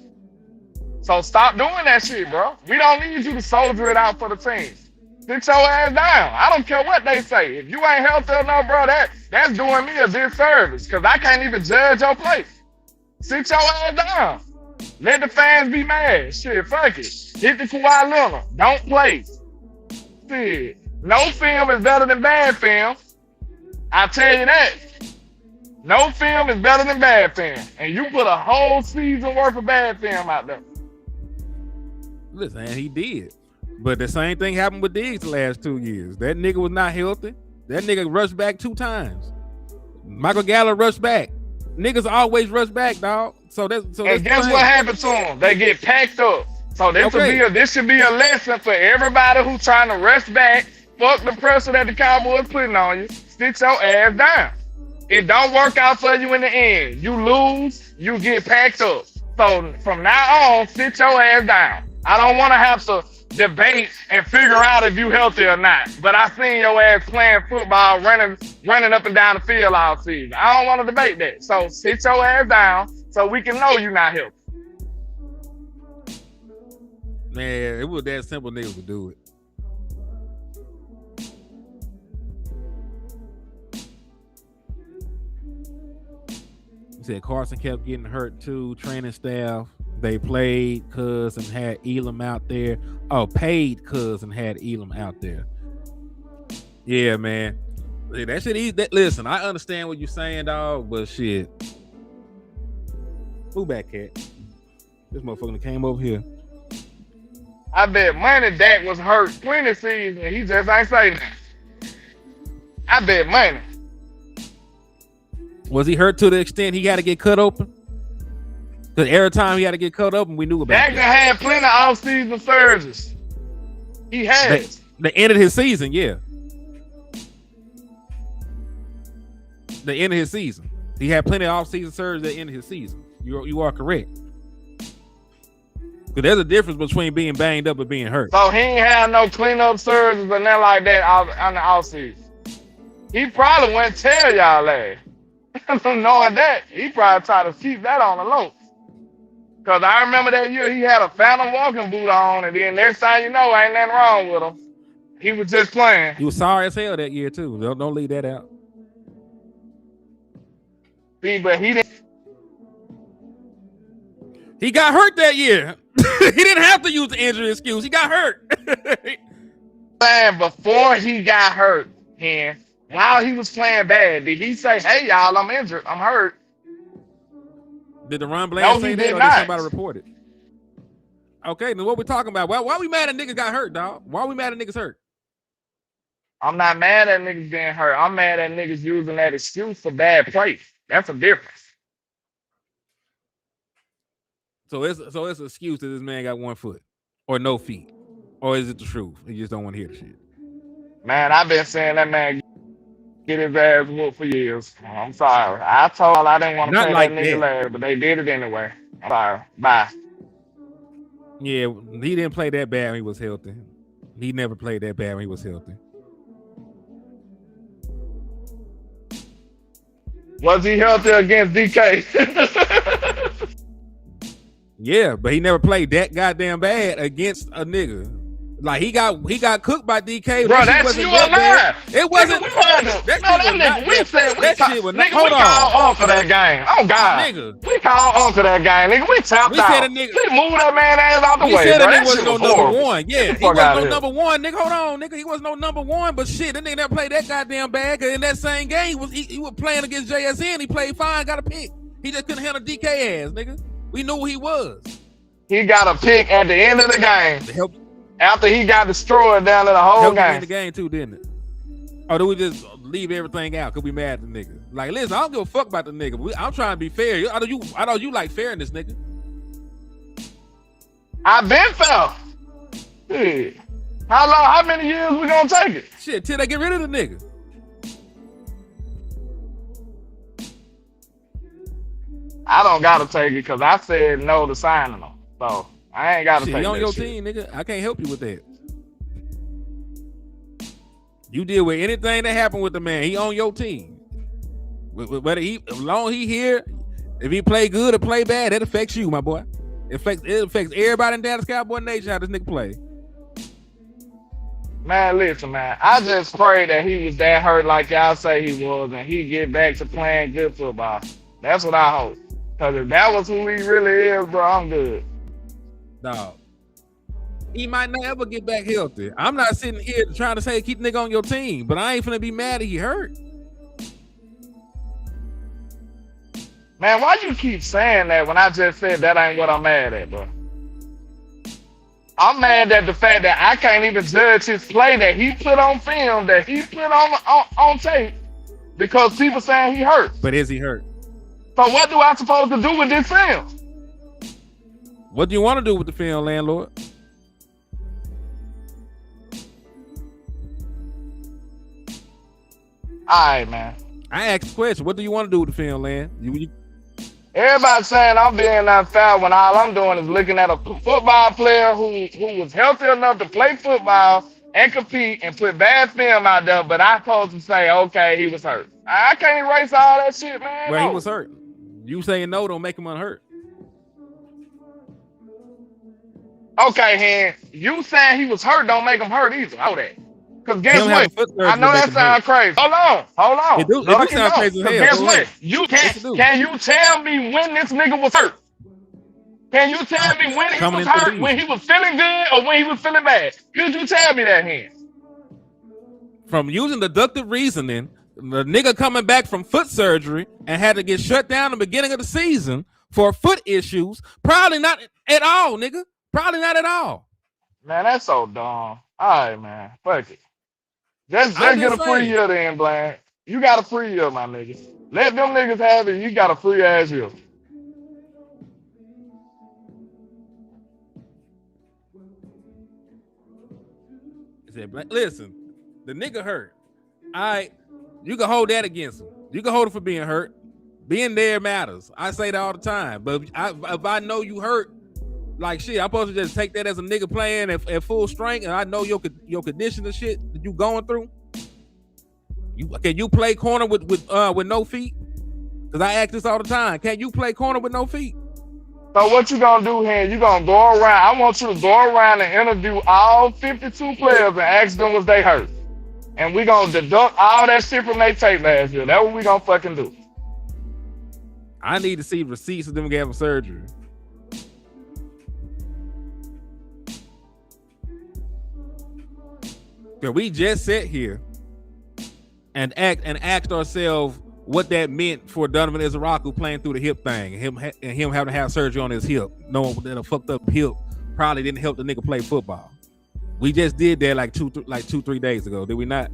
[SPEAKER 6] So stop doing that shit, bro. We don't need you to soldier it out for the team. Sit your ass down. I don't care what they say. If you ain't healthy enough, bro, that's doing me a disservice. Cause I can't even judge your play. Sit your ass down. Let the fans be mad. Shit, fuck it. Hit the Kawhi Leonard. Don't play. Shit. No film is better than bad film. I tell you that. No film is better than bad film. And you put a whole season worth of bad film out there.
[SPEAKER 3] Listen, he did. But the same thing happened with Diggs the last 2 years. That nigga was not healthy. That nigga rushed back 2 times. Michael Gallup rushed back. Niggas always rush back, dog. And
[SPEAKER 6] guess what happened to them? They get packed up. So this should be a lesson for everybody who's trying to rush back. Fuck the pressure that the Cowboys putting on you. Sit your ass down. It don't work out for you in the end. You lose, you get packed up. So from now on, sit your ass down. I don't want to have to debate and figure out if you healthy or not. But I seen your ass playing football, running up and down the field all season. I don't want to debate that. So sit your ass down so we can know you're not healthy.
[SPEAKER 3] Man, it was that simple, niggas would do it. He said Carson kept getting hurt too. Training staff, they played cuz and had Elam out there. Oh, paid cuz and had Elam out there. Yeah, man. That shit. Listen, I understand what you're saying, dog, but shit. Move back, cat. This motherfucker came over here.
[SPEAKER 6] I bet money Dak was hurt plenty season. He just ain't saying that. I bet money.
[SPEAKER 3] Was he hurt to the extent he had to get cut open? Because every time he had to get cut open, we knew about
[SPEAKER 6] Dak
[SPEAKER 3] it.
[SPEAKER 6] had plenty of off-season surgeries. He has.
[SPEAKER 3] The end of his season, yeah. The end of his season. He had plenty of off-season surgeries at the end of his season. You are correct. Because there's a difference between being banged up and being hurt.
[SPEAKER 6] So he ain't had no cleanup surgeries or nothing like that on the off-season. He probably wouldn't tell y'all that. Knowing that, he probably tried to keep that on the low. Because I remember that year he had a Phantom walking boot on, and then next time you know, ain't nothing wrong with him. He was just playing.
[SPEAKER 3] He was sorry as hell that year, too. Don't leave that out.
[SPEAKER 6] See, but he didn't.
[SPEAKER 3] He got hurt that year. He didn't have to use the injury excuse. He got hurt.
[SPEAKER 6] Man, before he got hurt, while he was playing bad, did he say, "Hey y'all, I'm injured, I'm hurt"?
[SPEAKER 3] Did the Ron Bland say that, or
[SPEAKER 6] not.
[SPEAKER 3] did somebody report it? Okay, then what we talking about? Why we mad at niggas got hurt, dog? Why we mad at niggas hurt?
[SPEAKER 6] I'm not mad at niggas being hurt. I'm mad at niggas using that excuse for bad play. That's a difference.
[SPEAKER 3] So it's an excuse that this man got 1 foot or no feet, or is it the truth? He just don't want to hear the shit.
[SPEAKER 6] Man, I've been saying that man get his ass whooped for years. I'm sorry. I told I didn't want to
[SPEAKER 3] Not
[SPEAKER 6] play
[SPEAKER 3] like
[SPEAKER 6] that nigga
[SPEAKER 3] that.
[SPEAKER 6] last, but they did it anyway. I'm sorry. Bye.
[SPEAKER 3] Yeah, he didn't play that bad when he was healthy. He never played that bad when he was healthy.
[SPEAKER 6] Was he healthy against DK?
[SPEAKER 3] Yeah, but he never played that goddamn bad against a nigga. Like he got cooked by DK.
[SPEAKER 6] Bro, that's you alive.
[SPEAKER 3] It wasn't.
[SPEAKER 6] That shit was not. Hold on. We called Uncle that game. Oh God, nigga. We called Uncle that game, nigga. We tapped out. We moved that man ass out the way. We said that nigga wasn't no number one. Yeah, he wasn't no number one, nigga. Hold on, nigga. He wasn't no number one. But shit, that nigga never played that goddamn bad. Cause in that same game, he was playing against JSN. He played fine, got a pick. He just couldn't handle DK ass, nigga. We knew who he was. He got a pick at the end of the game. After he got destroyed down in the whole game. In the game too, didn't it? Or do we just leave everything out because we mad at the nigga? Like, listen, I don't give a fuck about the nigga. I'm trying to be fair. I know you like fairness, nigga. I've been fair. Shit. How many years we gonna take it? Shit, till they get rid of the nigga. I don't gotta take it because I said no to signing them. So I ain't gotta take it. He on your team, nigga. I can't help you with that. You deal with anything that happened with the man. He on your team. Whether as long as he here, if he play good or play bad, that affects you, my boy. It affects everybody in Dallas Cowboy Nation how this nigga play. Man, listen, man. I just pray that he was that hurt like y'all say he was, and he get back to playing good football. That's what I hope. Because if that was who he really is, bro, I'm good. Dog. He might not ever get back healthy. I'm not sitting here trying to say keep the nigga on your team, but I ain't finna be mad that he hurt. Man, why you keep saying that when I just said that ain't what I'm mad at, bro? I'm mad at the fact that I can't even judge his play that he put on film, that he put on tape, because people saying he hurt. But is he hurt? So what do I supposed to do with this film? What do you want to do with the film, landlord? All right, man. I asked a question. What do you want to do with the film, Land? Everybody saying I'm being unfair when all I'm doing is looking at a football player who was healthy enough to play football and compete and put bad film out there, but I'm supposed to say, okay, he was hurt. I can't erase all that shit, man. Well, no. He was hurt. You saying no don't make him unhurt. Okay, Hen. You saying he was hurt don't make him hurt either. Know that. Because guess what? I know that sounds crazy. Hold on. It do sound crazy as hell. Guess what? You can you tell me when this nigga was hurt? Can you tell me when he was hurt? When he was feeling good or when he was feeling bad? Could you tell me that, Hen? From using deductive reasoning, the nigga coming back from foot surgery and had to get shut down in the beginning of the season for foot issues. Probably not at all, nigga. Probably not at all. Man, that's so dumb. All right, man. Fuck it. Just get a free year then, Bland. You got a free year, my nigga. Let them niggas have it. You got a free ass year. Listen, the nigga hurt. All right, you can hold that against him. You can hold it for being hurt. Being there matters. I say that all the time. But if I know you hurt, like shit, I'm supposed to just take that as a nigga playing at full strength, and I know your condition and shit that you going through. Can you play corner with no feet? Because I ask this all the time. Can you play corner with no feet? So what you gonna do here? You gonna go around. I want you to go around and interview all 52 players and ask them was they hurt. And we gonna deduct all that shit from their tape last year. That's what we gonna fucking do. I need to see receipts of them getting surgery. Cause we just sat here and asked ourselves what that meant for Donovan Izaraku playing through the hip thing, and him having to have surgery on his hip, knowing that a fucked up hip probably didn't help the nigga play football. We just did that like 2-3 days ago, did we not?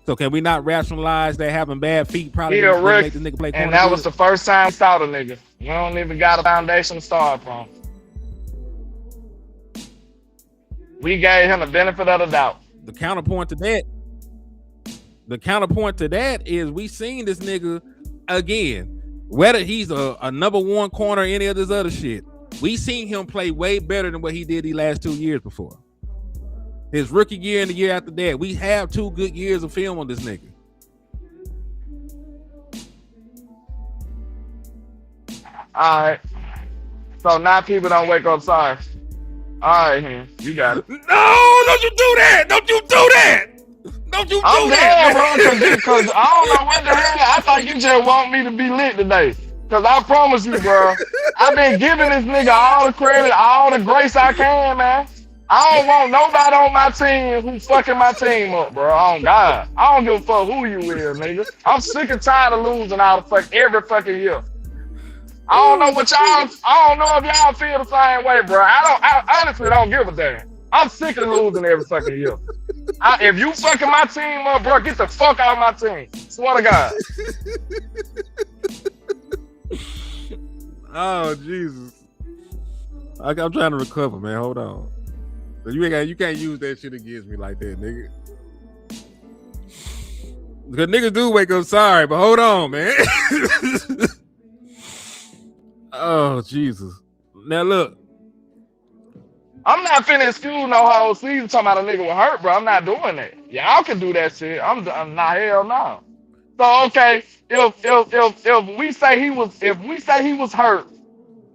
[SPEAKER 6] So can we not rationalize that having bad feet probably didn't make the nigga play? And that was the first time we saw the nigga. We don't even got a foundation to start from. We gave him the benefit of the doubt. The counterpoint to that is we seen this nigga again, whether he's a number one corner or any of this other shit. We seen him play way better than what he did these last 2 years before. His rookie year and the year after that, we have 2 good years of film on this nigga. All right. So now people don't wake up sorry. All right, here. You got it.
[SPEAKER 3] No, don't you do that. Don't you do that. Don't you do
[SPEAKER 6] I'm
[SPEAKER 3] that,
[SPEAKER 6] dead,
[SPEAKER 3] man.
[SPEAKER 6] bro, because I don't know what the hell. I thought you just want me to be lit today. Because I promise you, bro, I've been giving this nigga all the credit, all the grace I can, man. I don't want nobody on my team who fucking my team up, bro. Oh, God. I don't give a fuck who you is, nigga. I'm sick and tired of losing all the fuck every fucking year. I don't know what y'all, I don't know if y'all feel the same way, bro. I honestly don't give a damn. I'm sick of losing every fucking year. If you fucking my team up, bro, get the fuck out of my team. Swear to God.
[SPEAKER 3] Oh, Jesus. I'm trying to recover, man. Hold on. You can't use that shit against me like that, nigga. Because niggas do wake up sorry, but hold on, man. Oh, Jesus. Now, look.
[SPEAKER 6] I'm not finna excuse no whole season talking about a nigga was hurt, bro. I'm not doing that. Y'all can do that shit. I'm not, hell no. So okay, if we say he was hurt,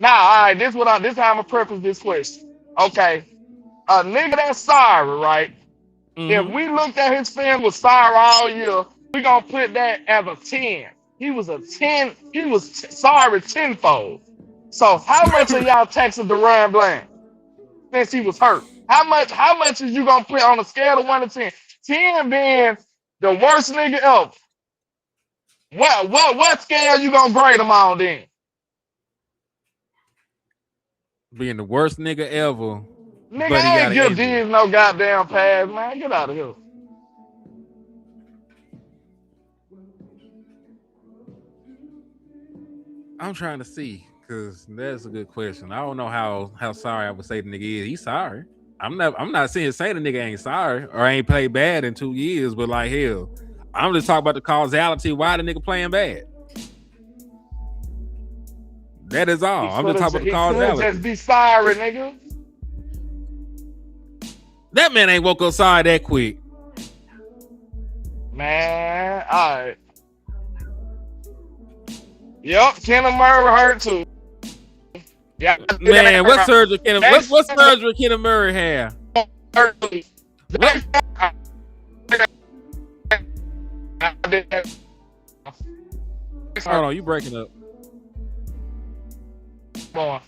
[SPEAKER 6] now all right, this how I'm gonna preface this question. Okay, a nigga that's sorry, right? If we looked at his film was sorry all year, we gonna put that as a 10. He was a 10. He was sorry tenfold. So how much of y'all texted Deron Bland since he was hurt? How much is you gonna put on a scale of 1 to 10? 10 being the worst nigga ever. What scale you gonna grade him on then?
[SPEAKER 3] Being the worst nigga ever.
[SPEAKER 6] Nigga, I ain't give D's no goddamn pass, man. Get out of here.
[SPEAKER 3] I'm trying to see, because that's a good question. I don't know how sorry I would say the nigga is. He's sorry. I'm not saying the nigga ain't sorry or ain't played bad in 2 years, but like hell, I'm just talking about the causality why the nigga playing bad. That is all. I'm just talking about the causality.
[SPEAKER 6] Just be sorry, nigga.
[SPEAKER 3] That man ain't woke up sorry that quick.
[SPEAKER 6] Man, all right. Yep, Kenneth Murray hurt too. Yeah,
[SPEAKER 3] man, what surgery Kenneth Murray have? What? Hold on, you breaking up.
[SPEAKER 6] Boy.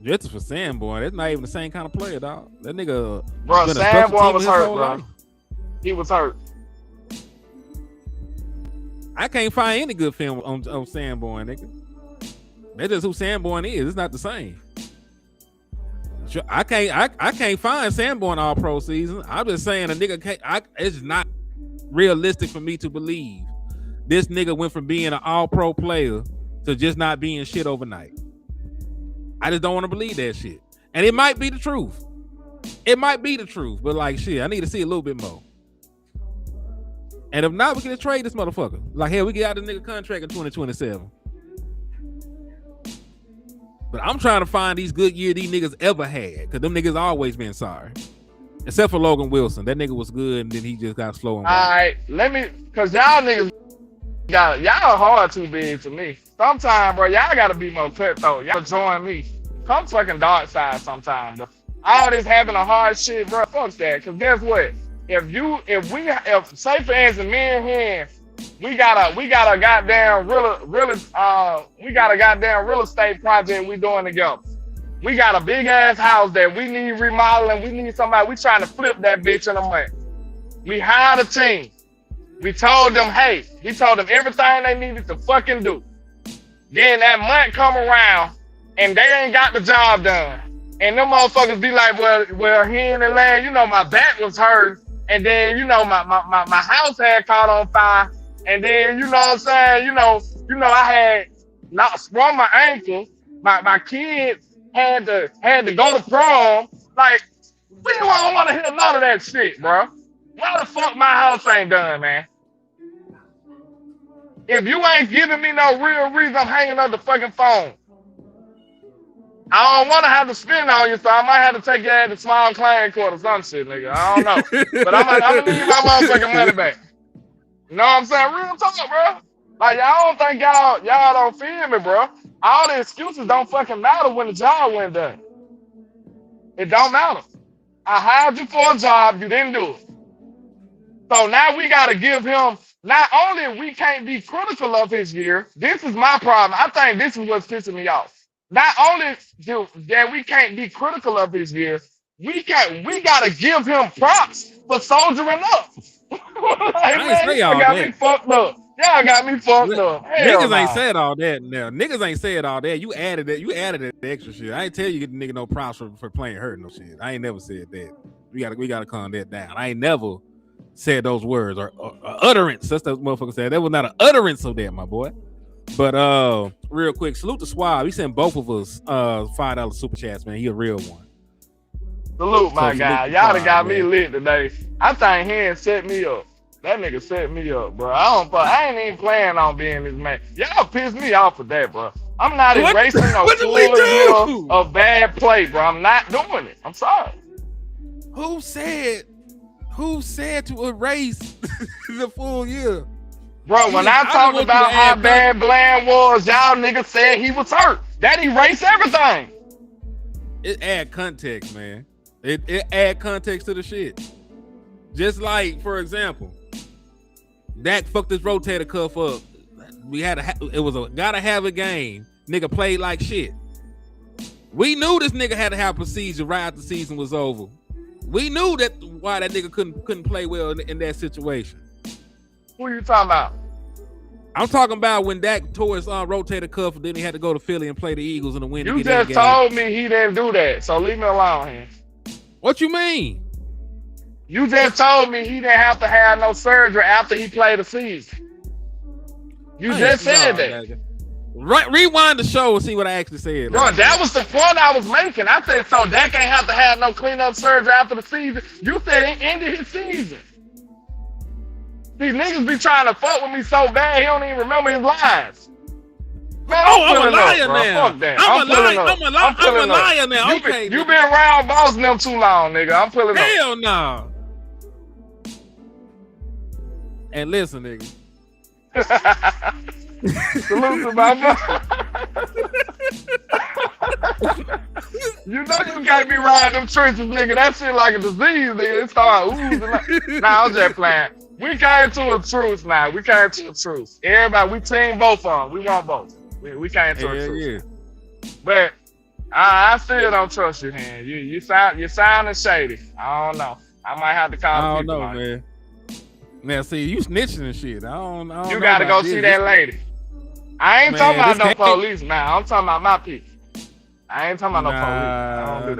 [SPEAKER 3] Jets for Sanborn. That's not even the same kind of player, dog. That nigga.
[SPEAKER 6] Bro, Sanborn was hurt, bro. Life. He was hurt.
[SPEAKER 3] I can't find any good film on Sanborn, nigga. That's just who Sanborn is. It's not the same. I can't find Sanborn all pro season. I'm just saying a nigga can't. It's not realistic for me to believe this nigga went from being an all pro player to just not being shit overnight. I just don't want to believe that shit. And it might be the truth. It might be the truth, but like shit, I need to see a little bit more. And if not, we can trade this motherfucker. Like, hell, we get out the nigga contract in 2027. But I'm trying to find these good years these niggas ever had, because them niggas always been sorry. Except for Logan Wilson. That nigga was good, and then he just got slow and
[SPEAKER 6] all right, because y'all niggas y'all hard too big to me. Sometimes, bro, y'all gotta be more cutthroat. Y'all join me. Come fucking dark side sometimes, bro. All this having a hard shit, bro, fuck that. Because guess what? If say for instance, me and him, we got a goddamn real estate project we doing together. We got a big ass house that we need remodeling. We need somebody. We trying to flip that bitch in a month. We hired a team. We told them everything they needed to fucking do. Then that month come around and they ain't got the job done. And them motherfuckers be like, well, here in the land, you know, my back was hurt. And then, you know, my house had caught on fire. And then, you know what I'm saying? You know, I had not sprung my ankle. My kids had to go to prom. Like, we don't want to hear none of that shit, bro. Why the fuck my house ain't done, man? If you ain't giving me no real reason, I'm hanging up the fucking phone. I don't want to have to spend on you, so I might have to take your ass to small claim court or some shit, nigga. I don't know. But I'm gonna need my motherfucking money back. You know what I'm saying? Real talk, bro. Like y'all don't think y'all don't feel me, bro. All the excuses don't fucking matter when the job went done. It don't matter. I hired you for a job, you didn't do it. So now we gotta give him. Not only we can't be critical of his year. This is my problem. I think this is what's pissing me off. Not only that we can't be critical of his year, we gotta give him props for soldiering up. Like,
[SPEAKER 3] I ain't say all
[SPEAKER 6] got
[SPEAKER 3] that.
[SPEAKER 6] me fucked up. Y'all got me fucked up. Hell
[SPEAKER 3] Niggas
[SPEAKER 6] nah.
[SPEAKER 3] ain't said all that now. Niggas ain't said all that. You added it. You added that extra shit. I ain't tell you get the nigga no props for playing hurt no shit. I ain't never said that. We gotta calm that down. I ain't never said those words or utterance. That's what motherfucker said. That was not an utterance of that, my boy. But real quick, salute to Swab. He sent both of us $5 super chats, man. He a real one.
[SPEAKER 6] Salute, my guy. Y'all done got me
[SPEAKER 3] man.
[SPEAKER 6] lit today. I think he ain't set me up. That nigga set me up, bro. I ain't even planning on being this man. Y'all pissed me off for that, bro. I'm not erasing no full year of bad play, bro. I'm not doing it. I'm sorry.
[SPEAKER 3] Who said to erase the full year?
[SPEAKER 6] Bro, when I talked about how bad Bland was, y'all niggas said he was hurt. That erased everything.
[SPEAKER 3] It add context, man. It add context to the shit. Just like, for example, Dak fucked his rotator cuff up. We had gotta have a game. Nigga played like shit. We knew this nigga had to have procedure right after the season was over. We knew that why that nigga couldn't play well in that situation.
[SPEAKER 6] Who you talking about?
[SPEAKER 3] I'm talking about when Dak tore his rotator cuff, and then he had to go to Philly and play the Eagles in the win.
[SPEAKER 6] You just told me he didn't do that, so leave me alone here.
[SPEAKER 3] What you mean?
[SPEAKER 6] You just told me he didn't have to have no surgery after he played the season. You just said that.
[SPEAKER 3] Right, rewind the show and see what I actually said.
[SPEAKER 6] Bro, that was the point I was making. I said, so Dak ain't have to have no cleanup surgery after the season. You said he ended his season. These niggas be trying to fuck with me so bad, he don't even remember his lines. Man,
[SPEAKER 3] I'm a liar now.
[SPEAKER 6] Fuck that.
[SPEAKER 3] I'm a liar now. Okay.
[SPEAKER 6] You been around bossing them too long, nigga. I'm pulling up.
[SPEAKER 3] Hell no. And listen, nigga.
[SPEAKER 6] Salute to my mother. You know you gotta be riding them trenches, nigga. That shit like a disease, nigga. It start oozing. Nah, I'm just playing. We came to a truce now. We came to a truce. Everybody, we team both of them. We want both. We came to a truce. Yeah. But I still don't trust you, man. You sounding shady. I don't know. I might have to call
[SPEAKER 3] the
[SPEAKER 6] people.
[SPEAKER 3] I don't know, man. Now, see, you snitching and shit. I don't
[SPEAKER 6] you gotta go see that lady. I ain't talking about no police now. I'm talking about my people. I ain't talking about no police. I don't do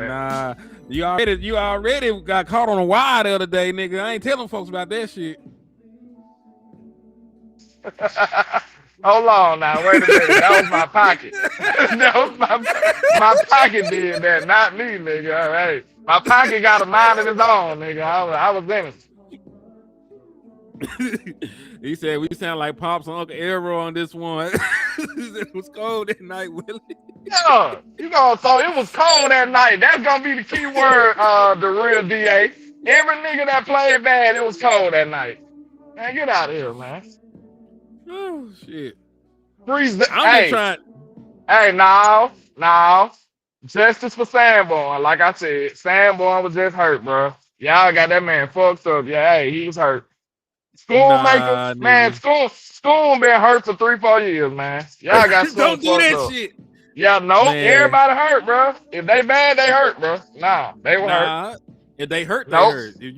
[SPEAKER 6] that.
[SPEAKER 3] You already got caught on a wire the other day, nigga. I ain't telling folks about that shit.
[SPEAKER 6] Hold on now, wait a minute. That was my pocket. That was my pocket did that, not me, nigga. All right. My pocket got a mind of its own, nigga. I was in it.
[SPEAKER 3] He said we sound like Pops and Uncle Arrow on this one. It was cold that night, Willie.
[SPEAKER 6] Yeah, so it was cold that night. That's gonna be the key word, the real DA. Every nigga that played bad, it was cold that night. Man, get out of here, man.
[SPEAKER 3] Oh shit.
[SPEAKER 6] Freeze the
[SPEAKER 3] Hey,
[SPEAKER 6] no. Justice for Sanborn. Like I said, Sanborn was just hurt, bro. Y'all got that man fucked up. Yeah, hey, he was hurt. Schoolmaker, man, school been hurt for 3-4 years, man. Y'all got
[SPEAKER 3] don't do that shit.
[SPEAKER 6] Yeah, no, everybody hurt, bro. If they bad, they hurt, bro. Nah, they were hurt.
[SPEAKER 3] If they hurt, they hurt. If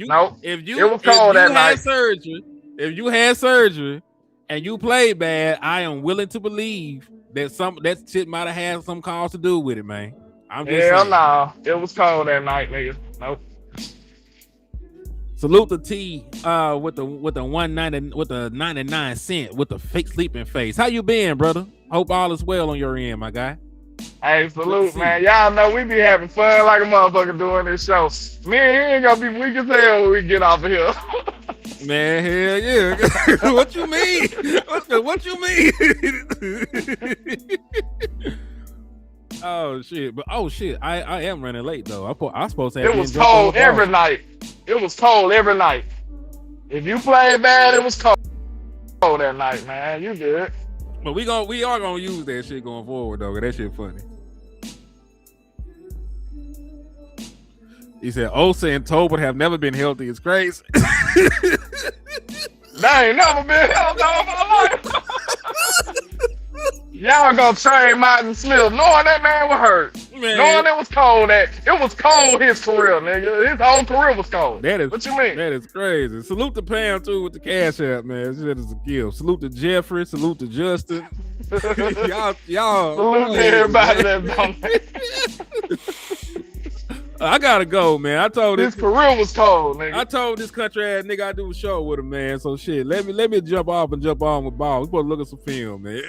[SPEAKER 3] you had surgery and you played bad, I am willing to believe that shit might have had some cause to do with it, man. I'm just saying.
[SPEAKER 6] No, it was cold that night, nigga. Nope.
[SPEAKER 3] Salute the T with the 190 with the 99 cent with the fake sleeping face. How you been, brother? Hope all is well on your end, my guy.
[SPEAKER 6] Hey, salute, man. Y'all know we be having fun like a motherfucker doing this show. Me and he ain't gonna be weak as hell when we get off of here.
[SPEAKER 3] Man, hell yeah. What you mean? What you mean? Oh shit! I am running late though. I supposed to have.
[SPEAKER 6] It was cold every night. It was cold every night. If you played bad, it was cold. that night, man. You good.
[SPEAKER 3] But we are gonna use that shit going forward, though. 'Cause that shit funny. He said, Osa and Tobin have never been healthy. It's crazy.
[SPEAKER 6] They ain't never been healthy all my life. Y'all gonna trade Martin Smith, knowing that man was hurt.
[SPEAKER 3] Man.
[SPEAKER 6] Knowing it was cold. It was cold his career, nigga. His whole career was cold.
[SPEAKER 3] That is,
[SPEAKER 6] what you mean?
[SPEAKER 3] That is crazy. Salute to Pam, too, with the cash app, man. That is a gift. Salute to Jeffrey. Salute to Justin. y'all.
[SPEAKER 6] Salute to everybody that's on there.
[SPEAKER 3] I gotta go, man. I told
[SPEAKER 6] his career was cold, nigga.
[SPEAKER 3] I told this country ass nigga I do a show with him, man. So shit, let me jump off and jump on with ball. We supposed to look at some film, man.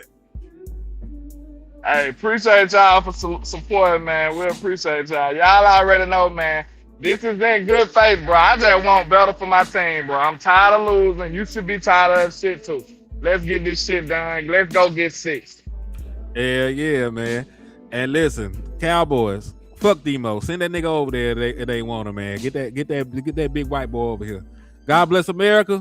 [SPEAKER 6] Hey, appreciate y'all for supporting, man. We appreciate y'all. Y'all already know, man. This is in good faith, bro. I just want better for my team, bro. I'm tired of losing. You should be tired of that shit too. Let's get this shit done. Let's go get 6.
[SPEAKER 3] Yeah, man. And listen, Cowboys. Fuck Demo. Send that nigga over there if they want him, man. Get that big white boy over here. God bless America.